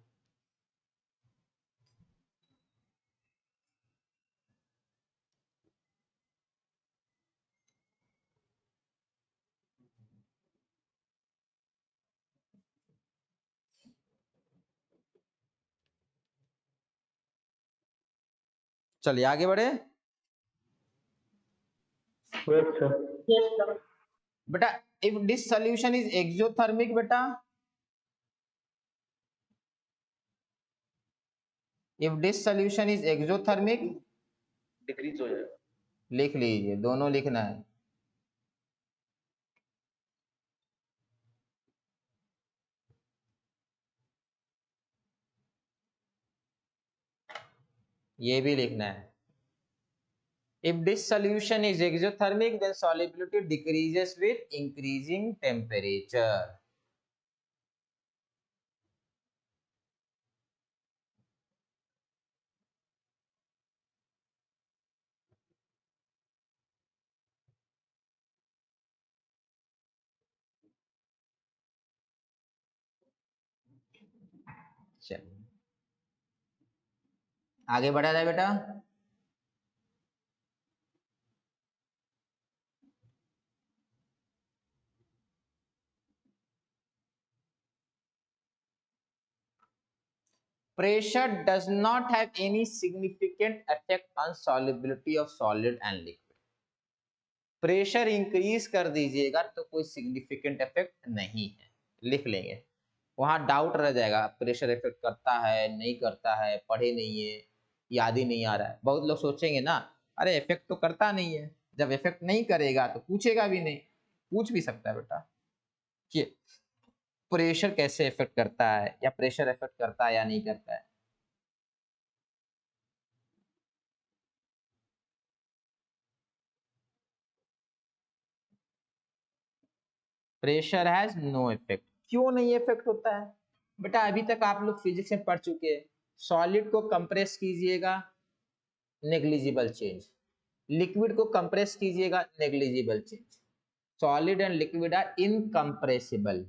चलिए आगे बढ़े। Yes, sir. बेटा if this solution is exothermic, बेटा if this solution is exothermic, decrease हो जाएगा। लिख लीजिए, दोनों लिखना है। ये भी लिखना है। If this solution is exothermic, then solubility decreases with increasing temperature. चलिए आगे बढ़ा जाए बेटा। Pressure does not have any significant effect on solubility of solid and liquid. Pressure increase कर दीजिएगा तो कोई सिग्निफिकेंट इफेक्ट नहीं है, लिख लेंगे। वहां डाउट रह जाएगा, प्रेशर इफेक्ट करता है नहीं करता है, पढ़े नहीं है, याद ही नहीं आ रहा है। बहुत लोग सोचेंगे ना, अरे इफेक्ट तो करता नहीं है, जब इफेक्ट नहीं करेगा तो पूछेगा भी नहीं। पूछ भी सकता है बेटा कि प्रेशर कैसे इफेक्ट करता है, या प्रेशर इफेक्ट करता है या नहीं करता है। Pressure has no effect. क्यों नहीं इफेक्ट होता है बेटा? अभी तक आप लोग फिजिक्स में पढ़ चुके हैं, सॉलिड को कंप्रेस कीजिएगा नेग्लिजिबल चेंज, लिक्विड को कंप्रेस कीजिएगा negligible change. Solid and liquid are incompressible.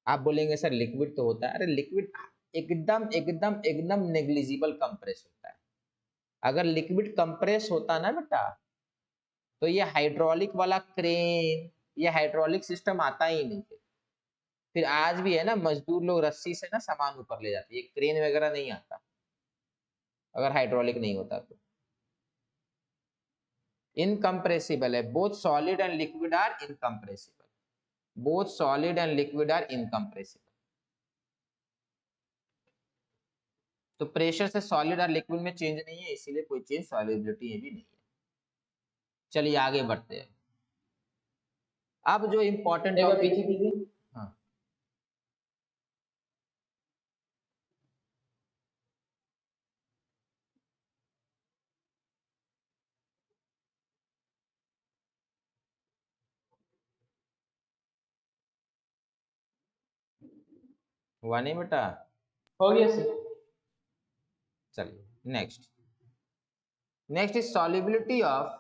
आप बोलेंगे सर लिक्विड तो होता है, अरे लिक्विड एकदम एकदम एकदम नेग्लिजिबल कंप्रेस होता है। अगर लिक्विड कंप्रेस होता ना बेटा, तो ये हाइड्रोलिक वाला क्रेन, ये हाइड्रोलिक सिस्टम आता ही नहीं। फिर आज भी है ना, मजदूर लोग रस्सी से ना सामान ऊपर ले जाते, ये क्रेन वगैरह नहीं आता अगर हाइड्रोलिक नहीं होता तो। इनकम्प्रेसिबल है, both solid and liquid are incompressible, both solid and liquid are incompressible. तो प्रेशर से सॉलिड और लिक्विड में चेंज नहीं है, इसीलिए कोई चेंज सॉल्युबिलिटी में भी नहीं है। चलिए आगे बढ़ते हैं। अब जो इम्पोर्टेंट टॉपिक, हाँ हुआ नहीं बेटा? हो गया सर। चलिए next. Next is solubility of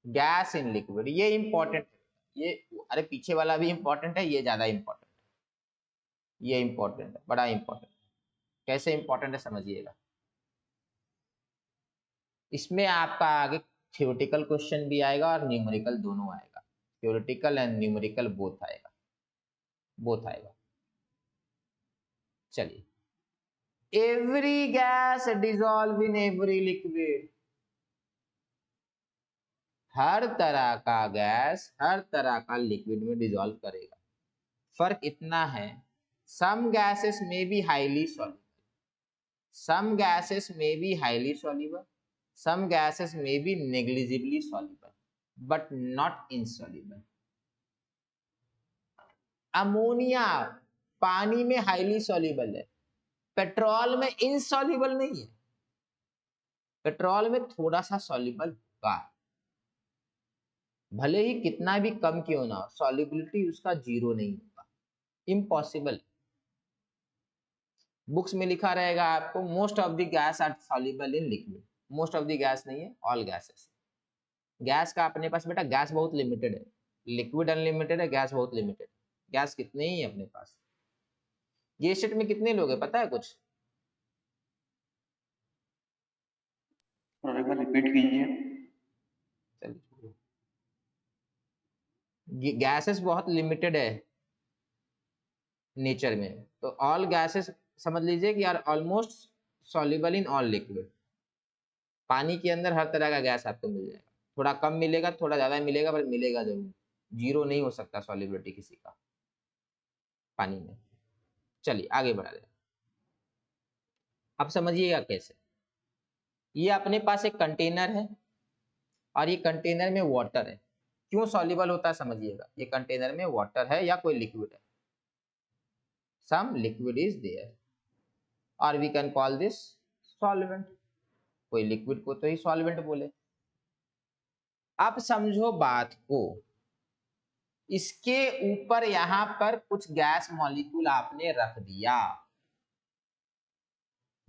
gas in liquid. ये इंपॉर्टेंट है, ये अरे पीछे वाला भी इंपॉर्टेंट है, ये ज्यादा इंपॉर्टेंट है, ये इंपॉर्टेंट है, बड़ा इंपॉर्टेंट। कैसे इंपॉर्टेंट है समझिएगा। इसमें आपका आगे थ्योरेटिकल क्वेश्चन भी आएगा और न्यूमेरिकल दोनों आएगा, थ्योरेटिकल एंड न्यूमेरिकल बोथ आएगा, बोथ आएगा। चलिए, every gas dissolve in every liquid. हर तरह का गैस हर तरह का लिक्विड में डिजॉल्व करेगा। फर्क इतना है, सम गैसेस में be highly soluble, some gases may be highly soluble, some gases may be negligibly soluble, but not insoluble. Ammonia पानी में हाईली सॉल्युबल है, पेट्रोल में इनसॉल्युबल नहीं है। पेट्रोल में थोड़ा सा सॉल्युबल होगा, भले ही कितना भी कम क्यों ना हो, सॉल्युबिलिटी उसका जीरो नहीं होगा, इम्पॉसिबल। बुक्स में लिखा रहेगा आपको most of the gas are soluble in liquid, most of the gas नहीं है, ऑल गैसेस। गैस का अपने पास बेटा गैस बहुत लिमिटेड है, लिक्विड अनलिमिटेड है, गैस बहुत लिमिटेड। गैस कितने ही है अपने पास? ये सेट में कितने लोग हैं पता है कुछ? एक बार रिपीट कीजिए। चलिए, गैसेस बहुत लिमिटेड है नेचर में, तो ऑल गैसेस समझ लीजिए कि are almost soluble in all liquid. पानी के अंदर हर तरह का गैस आपको मिल जाएगा, थोड़ा कम मिलेगा, थोड़ा ज्यादा मिलेगा, पर मिलेगा जरूर। जीरो नहीं हो सकता सॉल्युबिलिटी किसी का पानी में। चलिए आगे बढ़ा दें। अब समझिएगा कैसे। ये अपने पास एक कंटेनर है और ये कंटेनर में वाटर है। क्यों सॉल्युबल होता है समझिएगा। ये कंटेनर में वाटर है या कोई लिक्विड है, सम लिक्विड इज देयर और we can call this solvent. कोई लिक्विड को तो ही सॉल्वेंट बोले। अब समझो बात को, इसके ऊपर यहां पर कुछ गैस मॉलिक्यूल आपने रख दिया।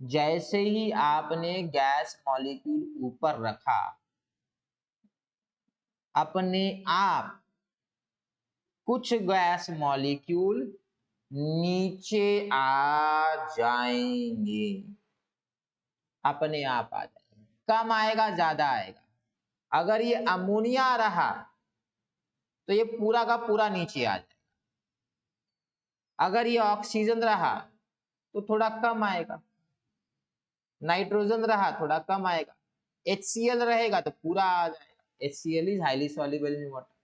जैसे ही आपने गैस मॉलिक्यूल ऊपर रखा, अपने आप कुछ गैस मॉलिक्यूल नीचे आ जाएंगे, अपने आप आ जाएंगे। कम आएगा ज्यादा आएगा। अगर ये अमोनिया रहा तो ये पूरा का पूरा नीचे आ जाएगा। अगर ये ऑक्सीजन रहा तो थोड़ा कम आएगा, नाइट्रोजन रहा थोड़ा कम आएगा, HCl रहेगा तो पूरा आ जाएगा। HCl is highly soluble in water.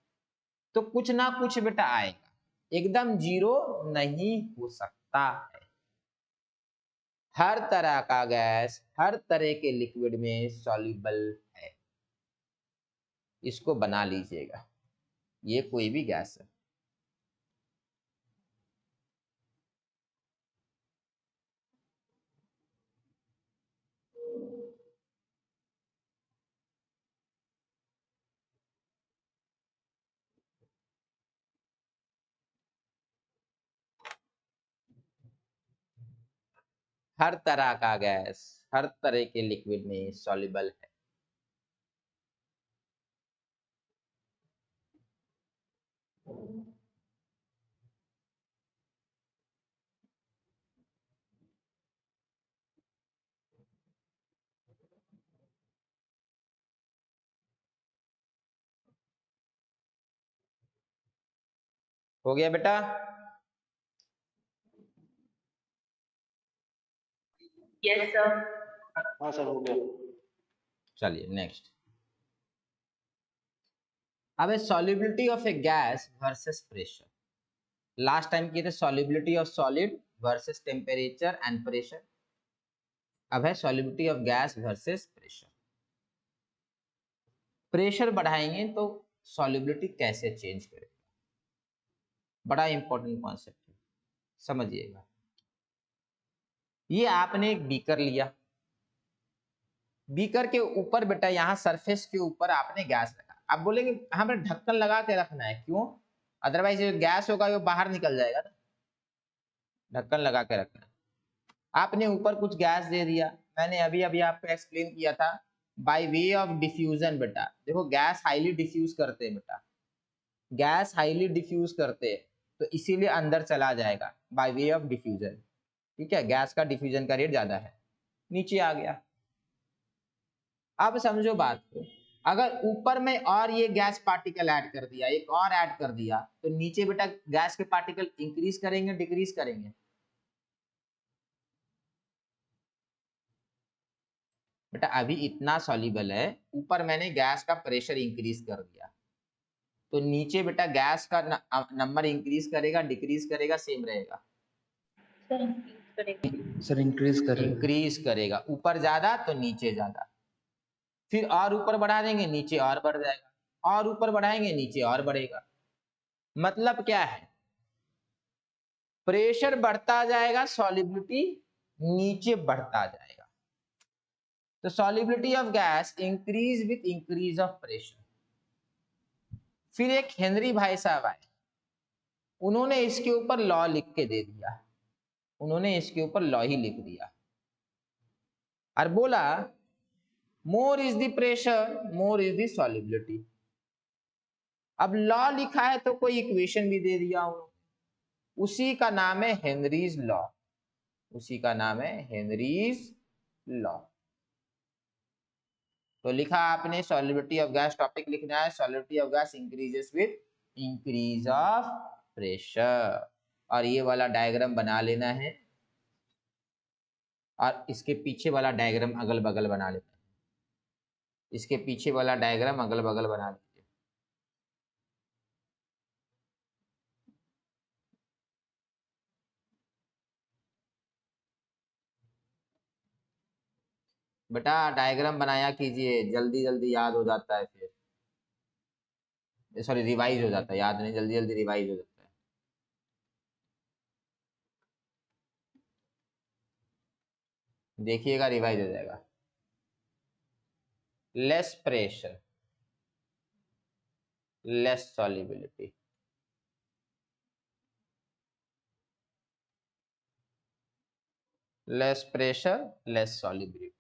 तो कुछ ना कुछ बेटा आएगा, एकदम जीरो नहीं हो सकता है। हर तरह का गैस हर तरह के लिक्विड में सॉल्युबल है, इसको बना लीजिएगा। ये कोई भी गैस है। हर तरह का गैस हर तरह के लिक्विड में सॉल्युबल है। हो गया बेटा? Yes sir. हाँ सर हो गया। चलिए नेक्स्ट। अब है solubility of A gas versus pressure. Last time किए थे solubility of solid versus temperature and pressure. अब है solubility of gas versus pressure. Pressure बढ़ाएंगे तो सॉल्युबिलिटी कैसे चेंज करेगा, बड़ा इंपॉर्टेंट कॉन्सेप्ट है, समझिएगा। ये आपने एक बीकर लिया, बीकर के ऊपर बेटा यहाँ सरफेस के ऊपर आपने गैस रखा। आप बोलेंगे हमें ढक्कन लगा के रखना है, क्यों? अदरवाइज जो गैस होगा वो बाहर निकल जाएगा ना, ढक्कन लगा के रखना है। आपने ऊपर कुछ गैस दे दिया, मैंने अभी अभी आपको एक्सप्लेन किया था बाय वे ऑफ डिफ्यूजन। बेटा देखो गैस हाईली डिफ्यूज करते हैं, बेटा गैस हाईली डिफ्यूज करते हैं, तो इसीलिए अंदर चला जाएगा बाय वे ऑफ डिफ्यूजन। ठीक है, गैस का डिफ्यूजन का रेट ज्यादा है, नीचे आ गया। अब समझो बात को, अगर ऊपर में और ये गैस पार्टिकल ऐड कर दिया, एक और ऐड कर दिया, तो नीचे बेटा गैस के पार्टिकल इंक्रीज करेंगे डिक्रीज करेंगे? बेटा अभी इतना सॉल्युबल है, ऊपर मैंने गैस का प्रेशर इंक्रीज कर दिया, तो नीचे बेटा गैस का नंबर इंक्रीज करेगा डिक्रीज करेगा सेम रहेगा? सर इंक्रीज करेगा। इंक्रीज करेगा, ऊपर ज्यादा तो नीचे ज्यादा। फिर और ऊपर बढ़ा देंगे नीचे और बढ़ जाएगा, और ऊपर बढ़ाएंगे नीचे और बढ़ेगा। मतलब क्या है, प्रेशर बढ़ता जाएगा सॉल्युबिलिटी नीचे बढ़ता जाएगा। तो solubility of gas increase with increase of pressure. फिर एक हेनरी भाई साहब आए, उन्होंने इसके ऊपर लॉ लिख के दे दिया, उन्होंने इसके ऊपर लॉ ही लिख दिया और बोला more is the pressure more is the solubility. अब लॉ लिखा है तो कोई इक्वेशन भी दे दिया उन्होंने, उसी का नाम है हेनरीज लॉ, उसी का नाम है हेनरीज लॉ। तो लिखा आपने सॉल्युबिलिटी ऑफ गैस, टॉपिक लिखना है solubility of gas increases with increase of pressure, और ये वाला डायग्राम बना लेना है और इसके पीछे वाला डायग्राम अगल बगल बना लेना है, इसके पीछे वाला डायग्राम अगल बगल बना लीजिए। बेटा डायग्राम बनाया कीजिए, जल्दी जल्दी याद हो जाता है, फिर सॉरी रिवाइज हो जाता है, याद नहीं, जल्दी जल्दी रिवाइज हो जाता है। देखिएगा रिवाइज हो जाएगा। Less pressure less solubility, less pressure less solubility.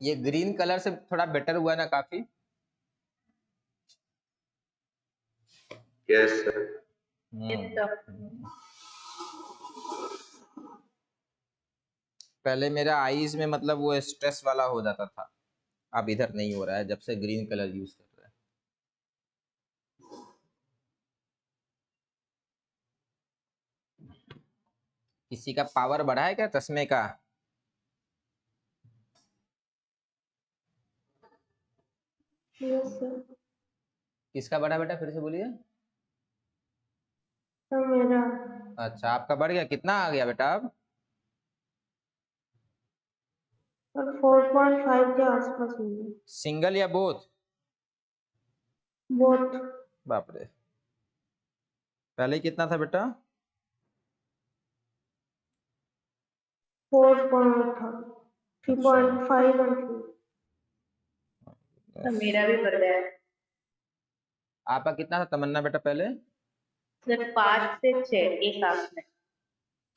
ये ग्रीन कलर से थोड़ा बेटर हुआ ना काफी। Yes sir. पहले मेरा आईज में मतलब वो स्ट्रेस वाला हो जाता था, अब इधर नहीं हो रहा है जब से ग्रीन कलर यूज कर रहा है। किसी का पावर बढ़ा है क्या चश्मे का? Yes sir. किसका बढ़ा बेटा, फिर से बोलिए। सर मेरा। अच्छा आपका बढ़ गया, कितना आ गया बेटा अब? सर 4.5 के आसपास होंगे। सिंगल या बोथ? बोथ। बाप रे, पहले कितना था बेटा? 4.8 था, 3.5 और 4। तो मेरा भी बढ़ गया है आपका कितना था तमन्ना बेटा पहले? सर, 5 से 6 एक आंख में।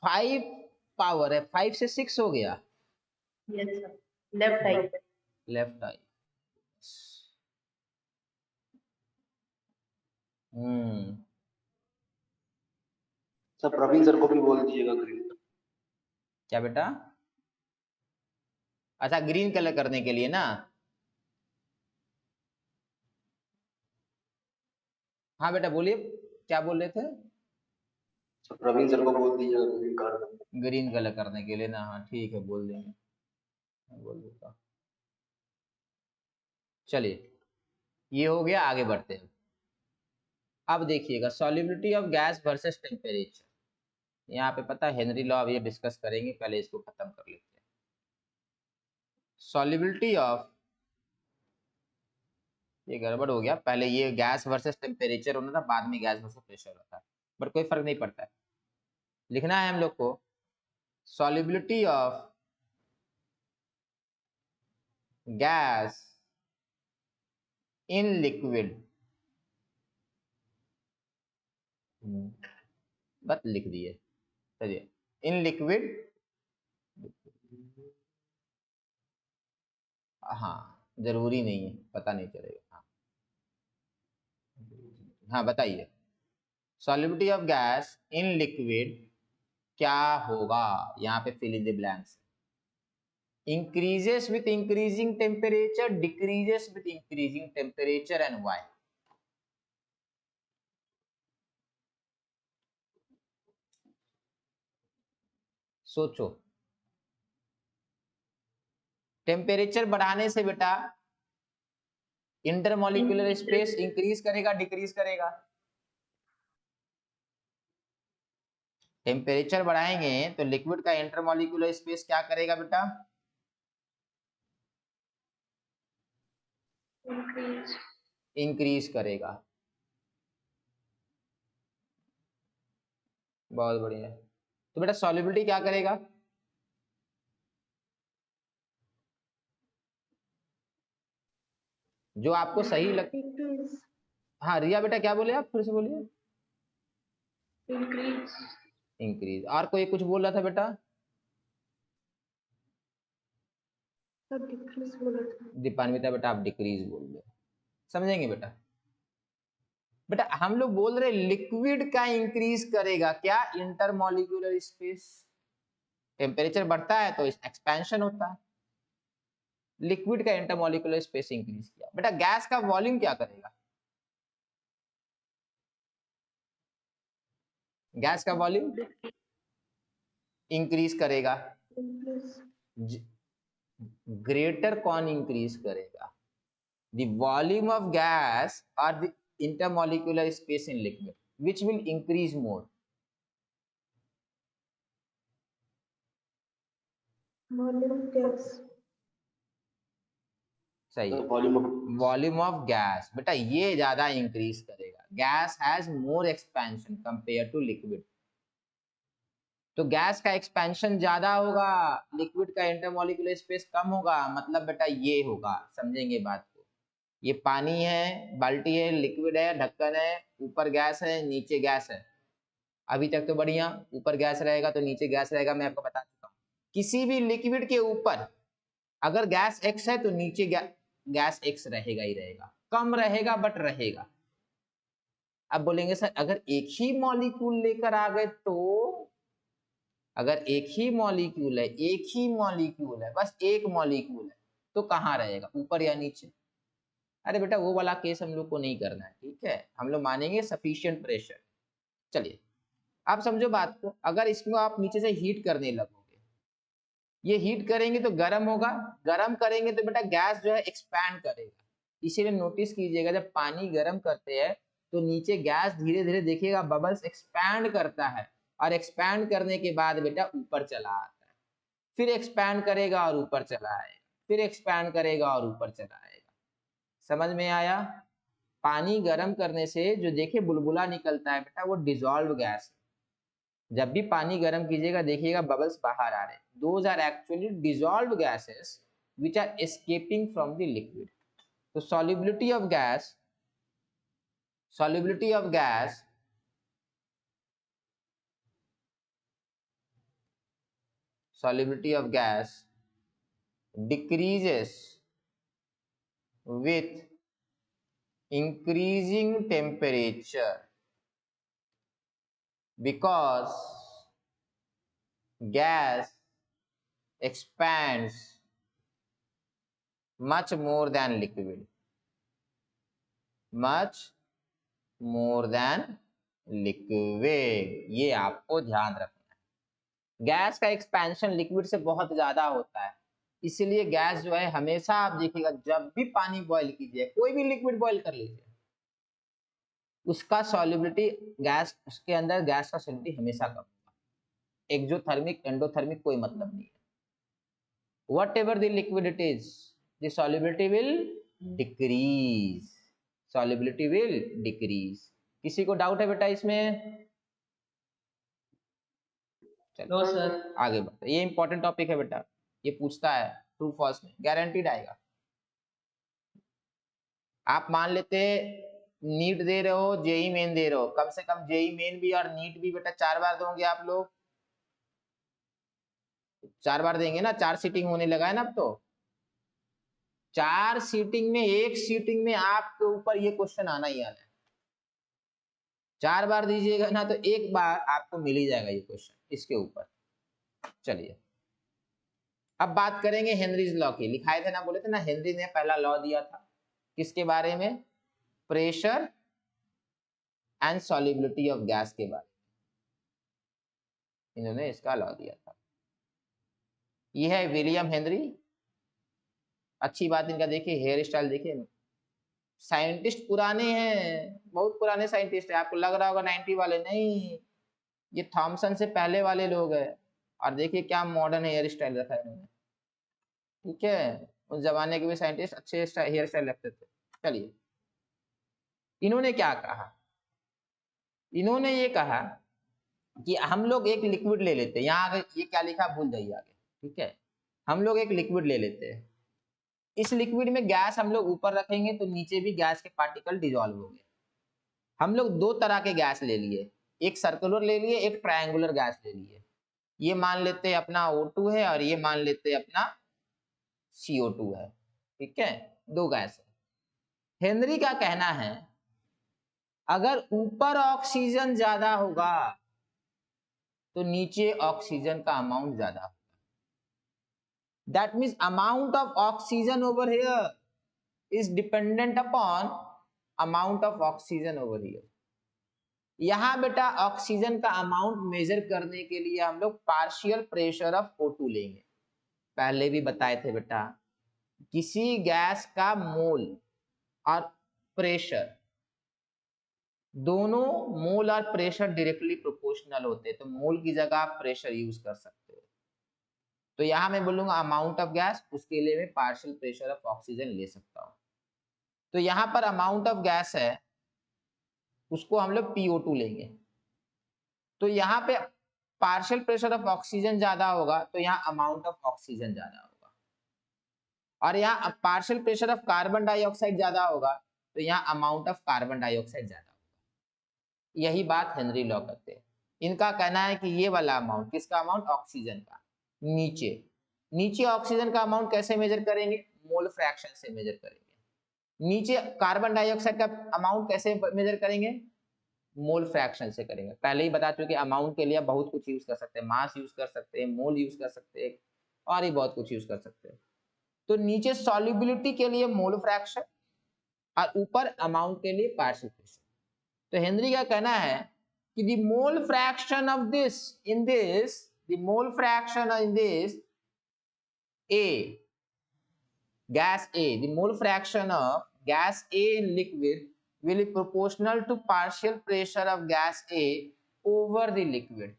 5 पावर है, 5 से 6 हो गया। यस सर, लेफ्ट आई पे। लेफ्ट आई। हम्म, सर प्रवीण सर को भी बोल दीजिएगा ग्रीन। क्या बेटा? अच्छा ग्रीन कलर करने के लिए ना? हाँ बेटा बोलिए, क्या बोल रहे थे? सर प्रवीण सर को बोल दीजिएगा ग्रीन कार्ड। ग्रीन कलर करने के लिए ना, हाँ ठीक है बोल देंगे, मैं बोल देता हूँ। चलिए ये हो गया, आगे बढ़ते हैं। अब देखिएगा solubility of gas versus temperature, यहाँ पे पता है हेनरी लॉ अब ये डिस्कस करेंगे, पहले इसको खत्म कर लेते हैं। सॉल्युबिलिटी ऑफ, ये गड़बड़ हो गया, पहले ये गैस वर्सेस टेम्परेचर होना था, बाद में गैस वर्सेस प्रेशर होता है, बट कोई फर्क नहीं पड़ता है। लिखना है हम लोग को solubility of gas in liquid, बस लिख दिए। चलिए इन लिक्विड, हाँ जरूरी नहीं है, पता नहीं चलेगा। हाँ बताइए solubility of gas in liquid क्या होगा, यहाँ पे fill in the blanks. increases with increasing temperature, decreases with increasing temperature, and why? सोचो, टेम्परेचर बढ़ाने से बेटा इंटरमॉलिक्यूलर स्पेस इंक्रीज करेगा डिक्रीज करेगा? टेम्परेचर बढ़ाएंगे तो लिक्विड का इंटरमॉलिक्यूलर स्पेस क्या करेगा बेटा? इंक्रीज करेगा। बहुत बढ़िया। तो बेटा सॉल्युबिलिटी क्या करेगा, जो आपको सही लग। Increase. हाँ रिया बेटा क्या बोले आप, फिर से बोलिए। Increase. इंक्रीज। और कोई कुछ बोल रहा था बेटा, सर डिक्रीज बोला था। दीपान्विता बेटा आप डिक्रीज बोल रहे हो, समझेंगे बेटा। बेटा हम लोग बोल रहे लिक्विड का इंक्रीज करेगा क्या, इंटरमॉलिक्यूलर स्पेस। टेम्परेचर बढ़ता है तो एक्सपेंशन होता है, लिक्विड का इंटरमॉलिक्यूलर स्पेस इंक्रीज किया। बेटा गैस का वॉल्यूम क्या करेगा, गैस का वॉल्यूम इंक्रीज करेगा। Increase. ग्रेटर कौन इंक्रीज करेगा, द वॉल्यूम ऑफ गैस और the intermolecular space in liquid, which will increase more. Volume gas. सही है, volume of volume of gas. बेटा ये ज्यादा इंक्रीज करेगा, gas has more expansion compare to liquid. तो गैस का एक्सपेंशन ज्यादा होगा, लिक्विड का इंटरमॉलिक्यूलर स्पेस कम होगा, मतलब बेटा ये होगा, समझेंगे बात को। ये पानी है, बाल्टी है, लिक्विड है, ढक्कन है, ऊपर गैस है, नीचे गैस है। अभी तक तो बढ़िया, ऊपर गैस रहेगा तो नीचे गैस रहेगा, मैं आपको बता चुका हूँ। किसी भी लिक्विड के ऊपर अगर गैस एक्स है तो नीचे गैस एक्स रहेगा ही रहेगा, कम रहेगा बट रहेगा। अब बोलेंगे सर अगर एक ही मॉलिक्यूल लेकर आ गए तो, अगर एक ही मॉलिक्यूल है, एक ही मॉलिक्यूल है, बस एक मॉलिक्यूल है, तो कहाँ रहेगा, ऊपर या नीचे। अरे बेटा वो वाला केस हम लोग को नहीं करना है, ठीक है, हम लोग मानेंगे सफिशिएंट प्रेशर। चलिए आप समझो बात को, अगर इसको आप नीचे से हीट करने लगोगे, ये हीट करेंगे तो गर्म होगा, गर्म करेंगे तो बेटा गैस जो है एक्सपैंड करेगा। इसीलिए नोटिस कीजिएगा जब पानी गर्म करते हैं तो नीचे गैस धीरे धीरे देखिएगा बबल्स एक्सपैंड करता है, और एक्सपैंड करने के बाद बेटा ऊपर चला आता है, फिर एक्सपैंड करेगा और ऊपर चला आएगा, फिर एक्सपैंड करेगा और ऊपर चला आएगा। समझ में आया। पानी गर्म करने से जो देखिए बुलबुला निकलता है बेटा वो डिजॉल्व गैस है। जब भी पानी गर्म कीजिएगा देखिएगा बबल्स बाहर आ रहे हैं, those are actually dissolve gases which are escaping from the liquid. तो solubility of gas decreases with increasing temperature because gas expands much more than liquid, much more than liquid। ये आपको ध्यान रखना है, गैस का एक्सपेंशन लिक्विड से बहुत ज्यादा होता है, इसलिए गैस जो है हमेशा आप देखिएगा जब भी पानी बॉईल कीजिए, कोई भी लिक्विड बॉईल कर लीजिए, उसका सॉल्युबिलिटी गैस, उसके अंदर गैस का सॉल्युबिलिटी हमेशा कम होगा। एक्सोथर्मिक एंडोथर्मिक कोई मतलब नहीं है। Whatever the liquid it is, the solubility will decrease, solubility will decrease। किसी को डाउट है बेटा इसमें? चलो सर आगे बढ़ते, ये इंपॉर्टेंट टॉपिक है बेटा, ये पूछता है ट्रू फॉल्स में, गारंटीड आएगा। आप मान लेते नीट दे रहे हो, जेई मेन दे रहे हो, कम से कम जेई मेन भी और नीट भी बेटा 4 बार दोगे आप लोग, 4 बार देंगे ना, 4 सीटिंग होने लगा है ना अब तो। 4 सीटिंग में, एक सीटिंग में आपके ऊपर ये क्वेश्चन आना ही आना है। 4 बार दीजिएगा ना तो एक बार आपको मिल ही जाएगा ये क्वेश्चन इसके ऊपर। चलिए अब बात करेंगे हेनरीज लॉ की। लिखाए थे ना, बोले थे ना हेनरी ने पहला लॉ दिया था किसके बारे में, pressure and solubility of gas के बारे में, इन्होंने इसका लॉ दिया था। ये है विलियम हेनरी। अच्छी बात इनका देखिए, हेयर स्टाइल देखिए, साइंटिस्ट पुराने हैं, बहुत पुराने साइंटिस्ट है। आपको लग रहा होगा 90 वाले, नहीं, ये थॉमसन से पहले वाले लोग हैं। और देखिए क्या मॉडर्न हेयर स्टाइल रखा है इन्होंने, ठीक है, उस जमाने के भी साइंटिस्ट अच्छे हेयर स्टाइल रखते थे। चलिए इन्होंने क्या कहा, इन्होंने ये कहा कि हम लोग एक लिक्विड ले लेते हैं, यहाँ ये क्या लिखा भूल जाइए आगे, ठीक है। हम लोग एक लिक्विड ले लेते हैं, इस लिक्विड में गैस हम लोग ऊपर रखेंगे तो नीचे भी गैस के पार्टिकल डिजॉल्व होंगे। हम लोग दो तरह के गैस ले लिए, एक सर्कुलर ले लिए, एक ट्रायंगुलर गैस ले लिए। ये मान लेते हैं अपना O2 है और ये मान लेते हैं अपना CO2 है, ठीक है, दो गैस है। हेनरी का कहना है अगर ऊपर ऑक्सीजन ज्यादा होगा तो नीचे ऑक्सीजन का अमाउंट ज्यादा होगा। That means amount of oxygen over here is dependent upon amount of oxygen over here. यहां बेटा ऑक्सीजन का अमाउंट मेजर करने के लिए हम लोग पार्शियल प्रेशर ऑफ O2 लेंगे। पहले भी बताए थे बेटा, किसी गैस का मोल और प्रेशर, दोनों मोल और प्रेशर डायरेक्टली प्रोपोर्शनल होते हैं, तो मोल की जगह आप प्रेशर यूज कर सकते हो। तो यहां मैं बोलूंगा अमाउंट ऑफ गैस, उसके लिए मैं पार्शियल प्रेशर ऑफ ऑक्सीजन ले सकता हूं। तो यहां पर अमाउंट ऑफ गैस है, उसको हम लोग PO2 लेंगे। तो यहाँ पे पार्शियल प्रेशर ऑफ ऑक्सीजन ज्यादा होगा तो यहाँ अमाउंट ऑफ ऑक्सीजन ज्यादा होगा, और यहाँ partial pressure of carbon dioxide ज्यादा होगा तो यहाँ अमाउंट ऑफ कार्बन डाइऑक्साइड ज्यादा होगा। यही बात हेनरी लॉ करते हैं। इनका कहना है कि ये वाला अमाउंट, किसका अमाउंट, ऑक्सीजन का, नीचे ऑक्सीजन का अमाउंट कैसे मेजर करेंगे, मोल फ्रैक्शन से मेजर करेंगे। नीचे कार्बन डाइऑक्साइड का अमाउंट कैसे मेजर करेंगे, मोल फ्रैक्शन से करेंगे। पहले ही बता चुके अमाउंट के लिए बहुत कुछ यूज कर सकते हैं, मास यूज कर सकते हैं, मोल यूज कर सकते हैं, और ही बहुत कुछ यूज कर सकते हैं। तो नीचे सॉल्युबिलिटी के लिए मोल फ्रैक्शन और ऊपर अमाउंट के लिए पार्शियल प्रेशर। तो हेनरी का कहना है कि the mole fraction of this in this, the mole fraction in this A, gas A, the mole fraction of gas A in liquid will be proportional to partial pressure of gas A over the liquid.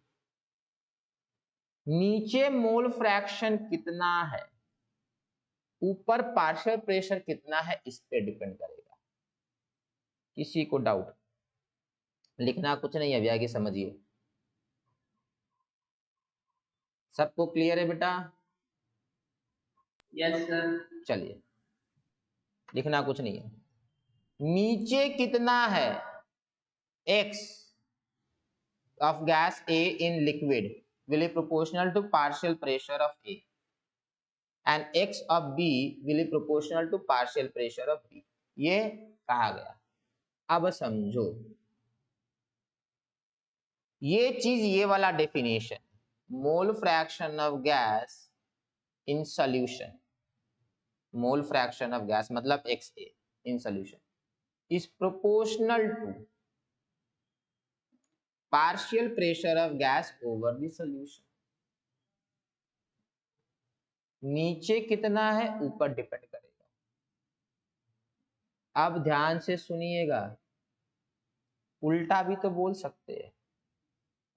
नीचे mole fraction कितना है, ऊपर partial pressure कितना है, इस पे depend करेगा। किसी को डाउट, लिखना कुछ नहीं है, अभी आगे समझिए। सबको क्लियर है बेटा? Yes sir. चलिए, लिखना कुछ नहीं है। नीचे कितना है, x of gas A in liquid will be proportional to partial pressure of A, and x of B will be proportional to partial pressure of B. ये कहा गया। अब समझो ये चीज, ये वाला definition, mole fraction of gas in solution, mole fraction of gas मतलब XA in solution is proportional to partial pressure of gas over the solution. नीचे कितना है, ऊपर डिपेंड करेगा। अब ध्यान से सुनिएगा, उल्टा भी तो बोल सकते हैं,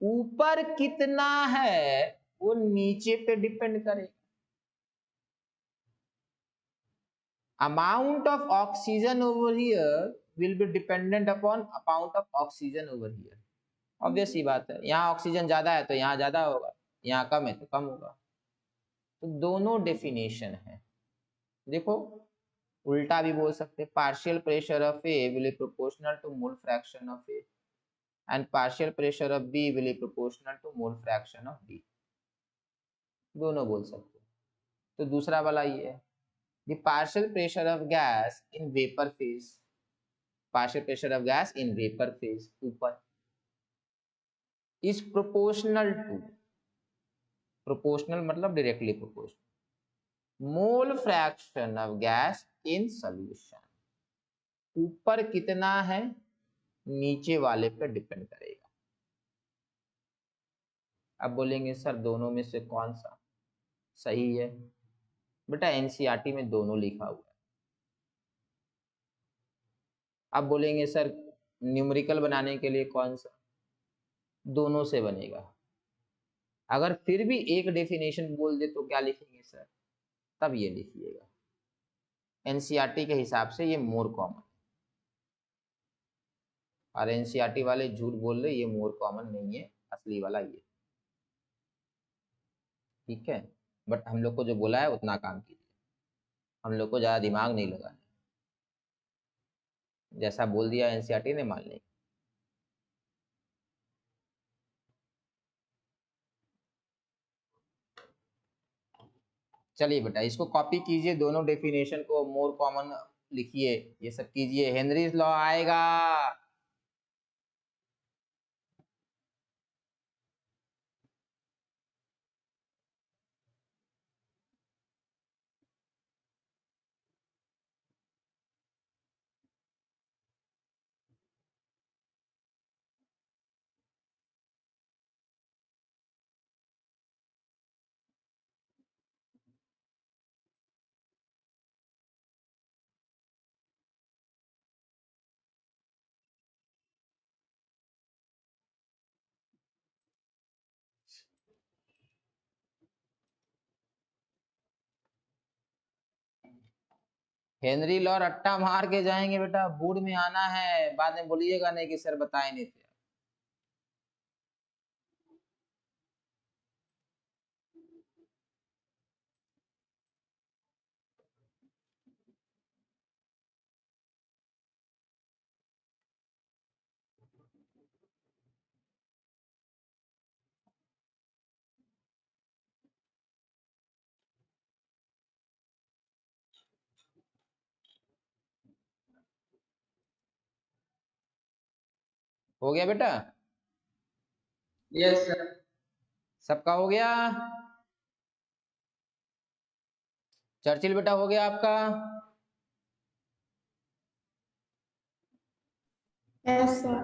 ऊपर कितना है वो नीचे पे डिपेंड करेगा। Amount of oxygen over here will be dependent upon amount of oxygen over here. Obvious ही बात है, यहाँ ऑक्सीजन ज्यादा है तो यहाँ ज्यादा होगा, यहाँ कम है तो कम होगा। तो दोनों डेफिनेशन है। देखो उल्टा भी बोल सकते, partial pressure of A will be proportional to mole fraction of A and partial pressure of B will be proportional to mole fraction of B, दोनों बोल सकते। तो दूसरा वाला ये है, the partial pressure of gas in vapor phase, partial pressure of gas in vapor phase ऊपर is proportional to, proportional मतलब directly proportional, mole fraction of gas in solution। ऊपर कितना है नीचे वाले पर डिपेंड करेगा। अब बोलेंगे सर दोनों में से कौन सा सही है? बेटा एनसीईआरटी में दोनों लिखा हुआ है। अब बोलेंगे सर न्यूमेरिकल बनाने के लिए कौन सा? दोनों से बनेगा। अगर फिर भी एक डेफिनेशन बोल दे तो क्या लिखेंगे सर? तब ये लिखिएगा, एनसीईआरटी के हिसाब से ये मोर कॉमन, और एनसीईआरटी वाले झूठ बोल रहे, ये मोर कॉमन नहीं है, असली वाला ये, ठीक है। बट हम लोग को जो बोला है उतना काम कीजिए, हम लोग को ज़्यादा दिमाग नहीं लगाना, जैसा बोल दिया एनसीईआरटी ने मान लें। चलिए बेटा इसको कॉपी कीजिए, दोनों डेफिनेशन को मोर कॉमन लिखिए, ये सब कीजिए। हेनरीज लॉ आएगा, हेनरी लॉ रट्टा मार के जाएंगे बेटा, बोर्ड में आना है, बाद में बोलिएगा नहीं कि सर बताए नहीं थे। हो गया बेटा? Yes sir. सबका हो गया? चर्चिल बेटा हो गया आपका? Yes sir.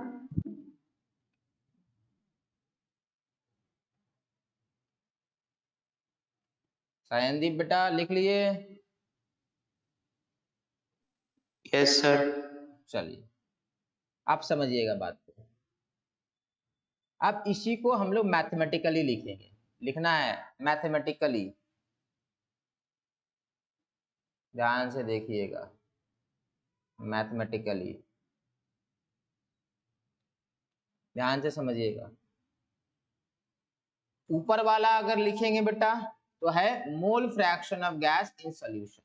सायनदीप बेटा लिख लिए? Yes sir. चलिए आप समझिएगा बात को। अब इसी को हम लोग मैथमेटिकली लिखेंगे, लिखना है मैथमेटिकली, ध्यान से देखिएगा, मैथमेटिकली ध्यान से समझिएगा। ऊपर वाला अगर लिखेंगे बेटा तो है mole fraction of gas in solution,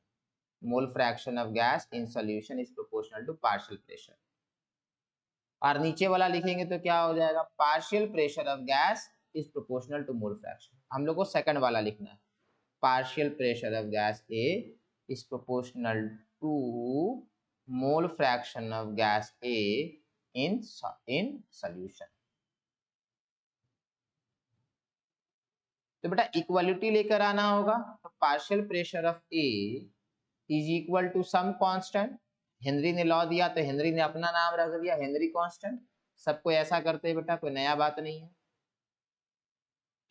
mole fraction of gas in solution is proportional to partial pressure. और नीचे वाला लिखेंगे तो क्या हो जाएगा, partial pressure of gas is proportional to mole fraction. हम लोग को सेकंड वाला लिखना है, partial pressure of gas A is proportional to mole fraction of gas A in solution. तो बेटा इक्वालिटी लेकर आना होगा, तो partial pressure of A is equal to some constant, Henry ने लॉ दिया तो हेनरी ने अपना नाम रख दिया हेनरी कांस्टेंट, सबको ऐसा करते हैं बेटा, कोई नया बात नहीं है,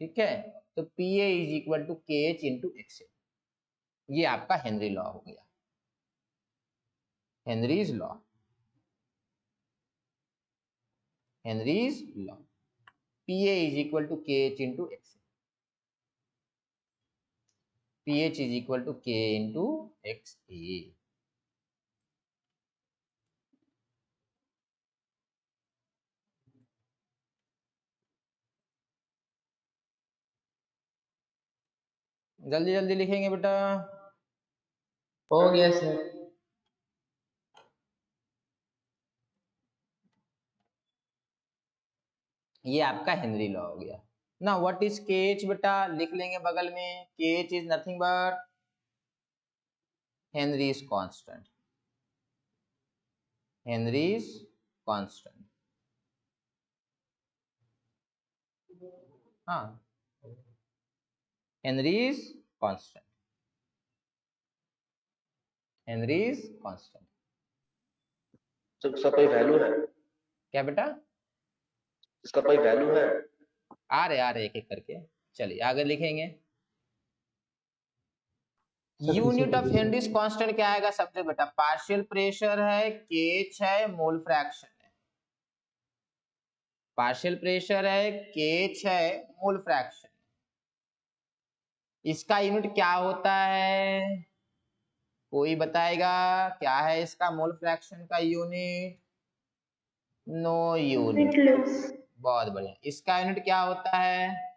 ठीक है। तो P A is equal to K H into X, ये आपका हेनरी लॉ हो गया, Henry's law, Henry's law, P A is equal to K H into X, P H is equal to K into X A. जल्दी जल्दी लिखेंगे बेटा। हो गया सर। ये आपका हेनरी लॉ हो गया ना। व्हाट इज के एच बेटा, लिख लेंगे बगल में, के H is nothing but Henrys constant, Henrys constant, हाँ हेनरीज कांस्टेंट, हेनरीज कांस्टेंट। तो इसका कोई वैल्यू है? क्या बेटा? इसका कोई वैल्यू है? आ रहे एक एक करके, चलिए आगे लिखेंगे। यूनिट ऑफ हेनरीज कांस्टेंट क्या आएगा सबसे बेटा, पार्शियल प्रेशर है, केएच है, मोल फ्रैक्शन है, पार्शियल प्रेशर है, केएच है, मोल फ्रैक्शन। इसका यूनिट क्या होता है, कोई बताएगा क्या है इसका मोल फ्रैक्शन का यूनिट? नो यूनिट, बहुत बढ़िया। इसका यूनिट क्या होता है?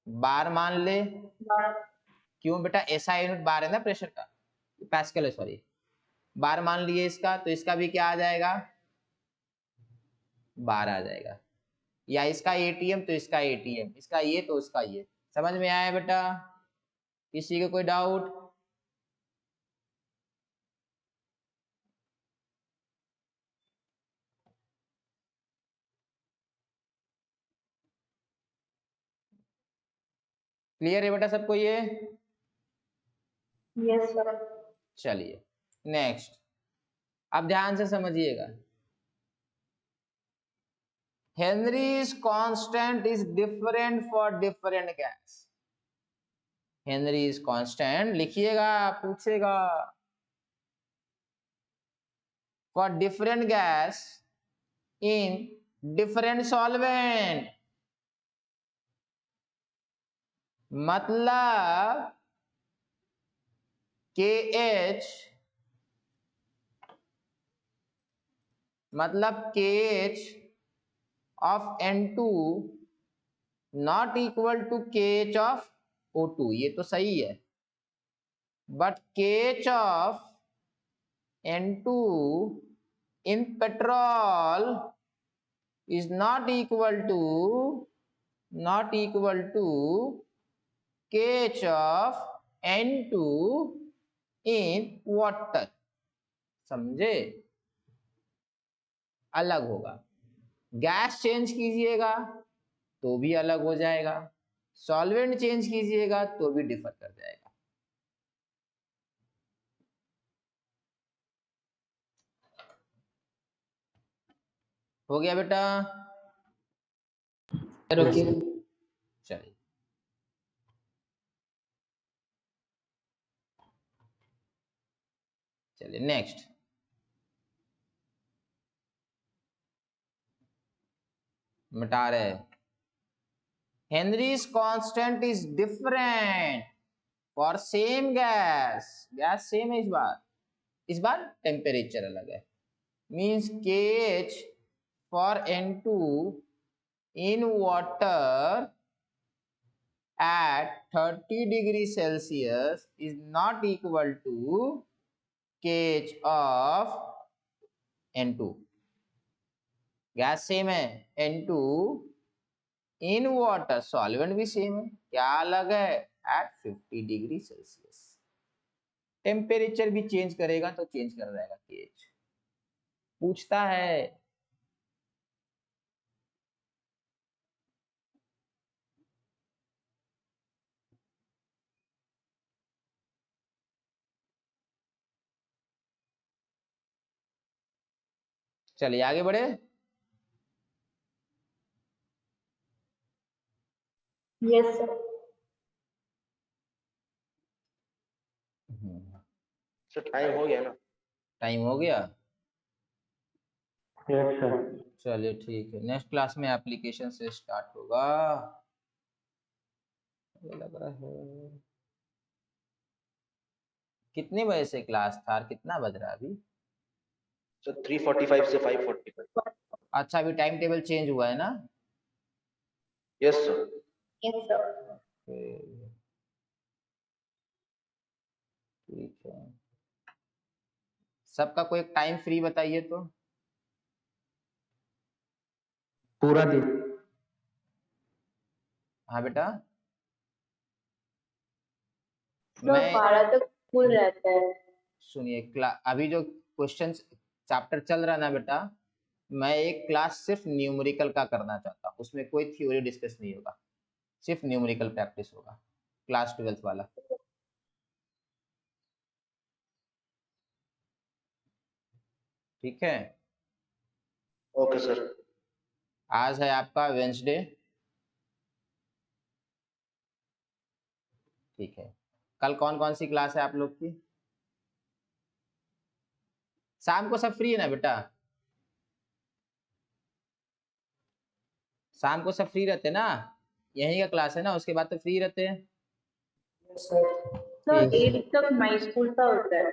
बार मान ले। क्यों बेटा? ऐसा यूनिट बार है ना प्रेशर का, पास्कल है सॉरी। बार मान लिए इसका, तो इसका भी क्या आ जाएगा? बार आ जाएगा। या इसका एटीएम तो इसका एटीएम, इसका ये तो उसका ये। समझ में आया बेटा? किसी को कोई डाउट? क्लियर है बेटा सबको ये? Yes sir. चलिए नेक्स्ट, अब ध्यान से समझिएगा। Henry's constant is different for different gas. Henry's constant लिखिएगा, पूछेगा। For different gas in different solvent, मतलब KH, मतलब KH of N2 not equal to KH of O2, ये तो सही है। But KH of N2 in petrol is not equal to KH of N2 in water। समझे? अलग होगा। Gas change कीजिएगा तो भी अलग हो जाएगा, सॉल्वेंट चेंज कीजिएगा तो भी डिफर कर जाएगा। हो गया बेटा? चलिए चलिए नेक्स्ट। मिटा रहे। Henry's constant is different for same gas, gas same है इस बार टेम्परेचर अलग है। Means KH for N2 in water at 30 degree Celsius is not equal to KH of N2। Gas same है N2 इन वाटर, सॉल्वेंट भी same है, क्या अलग है? At 50 degree Celsius. टेम्परेचर भी चेंज करेगा तो चेंज कर जाएगा KH। पूछता है चलिए आगे बढ़े। Yes sir. सर टाइम हो गया ना? टाइम हो गया? Yes sir. चलिए ठीक है, नेक्स्ट क्लास में एप्लीकेशन से स्टार्ट होगा। लग रहा है कितने बजे से क्लास था, कितना बज रहा है अभी? सर 3:45 से 5:45। अच्छा अभी टाइम टेबल चेंज हुआ है ना? Yes sir. Yes sir. ठीक है, सबका कोई एक टाइम फ्री बताइए तो। पूरा दिन। हाँ बेटा, सर मैं 12 तक फुल रहता है। सुनिए, अभी जो क्वेश्चन चैप्टर चल रहा है ना बेटा, मैं एक क्लास सिर्फ न्यूमेरिकल का करना चाहता हूँ, उसमें कोई थ्योरी डिस्कस नहीं होगा, सिर्फ न्यूमेरिकल प्रैक्टिस होगा, क्लास 12th वाला। ठीक है? Okay sir. आज है आपका वेंसडे। ठीक है, कल कौन कौन सी क्लास है आप लोग की? शाम को सब फ्री है ना बेटा? शाम को सब फ्री रहते ना? यही का क्लास है ना, उसके बाद तो फ्री रहते हैं। सर 8 तक माई स्कूल का होता है।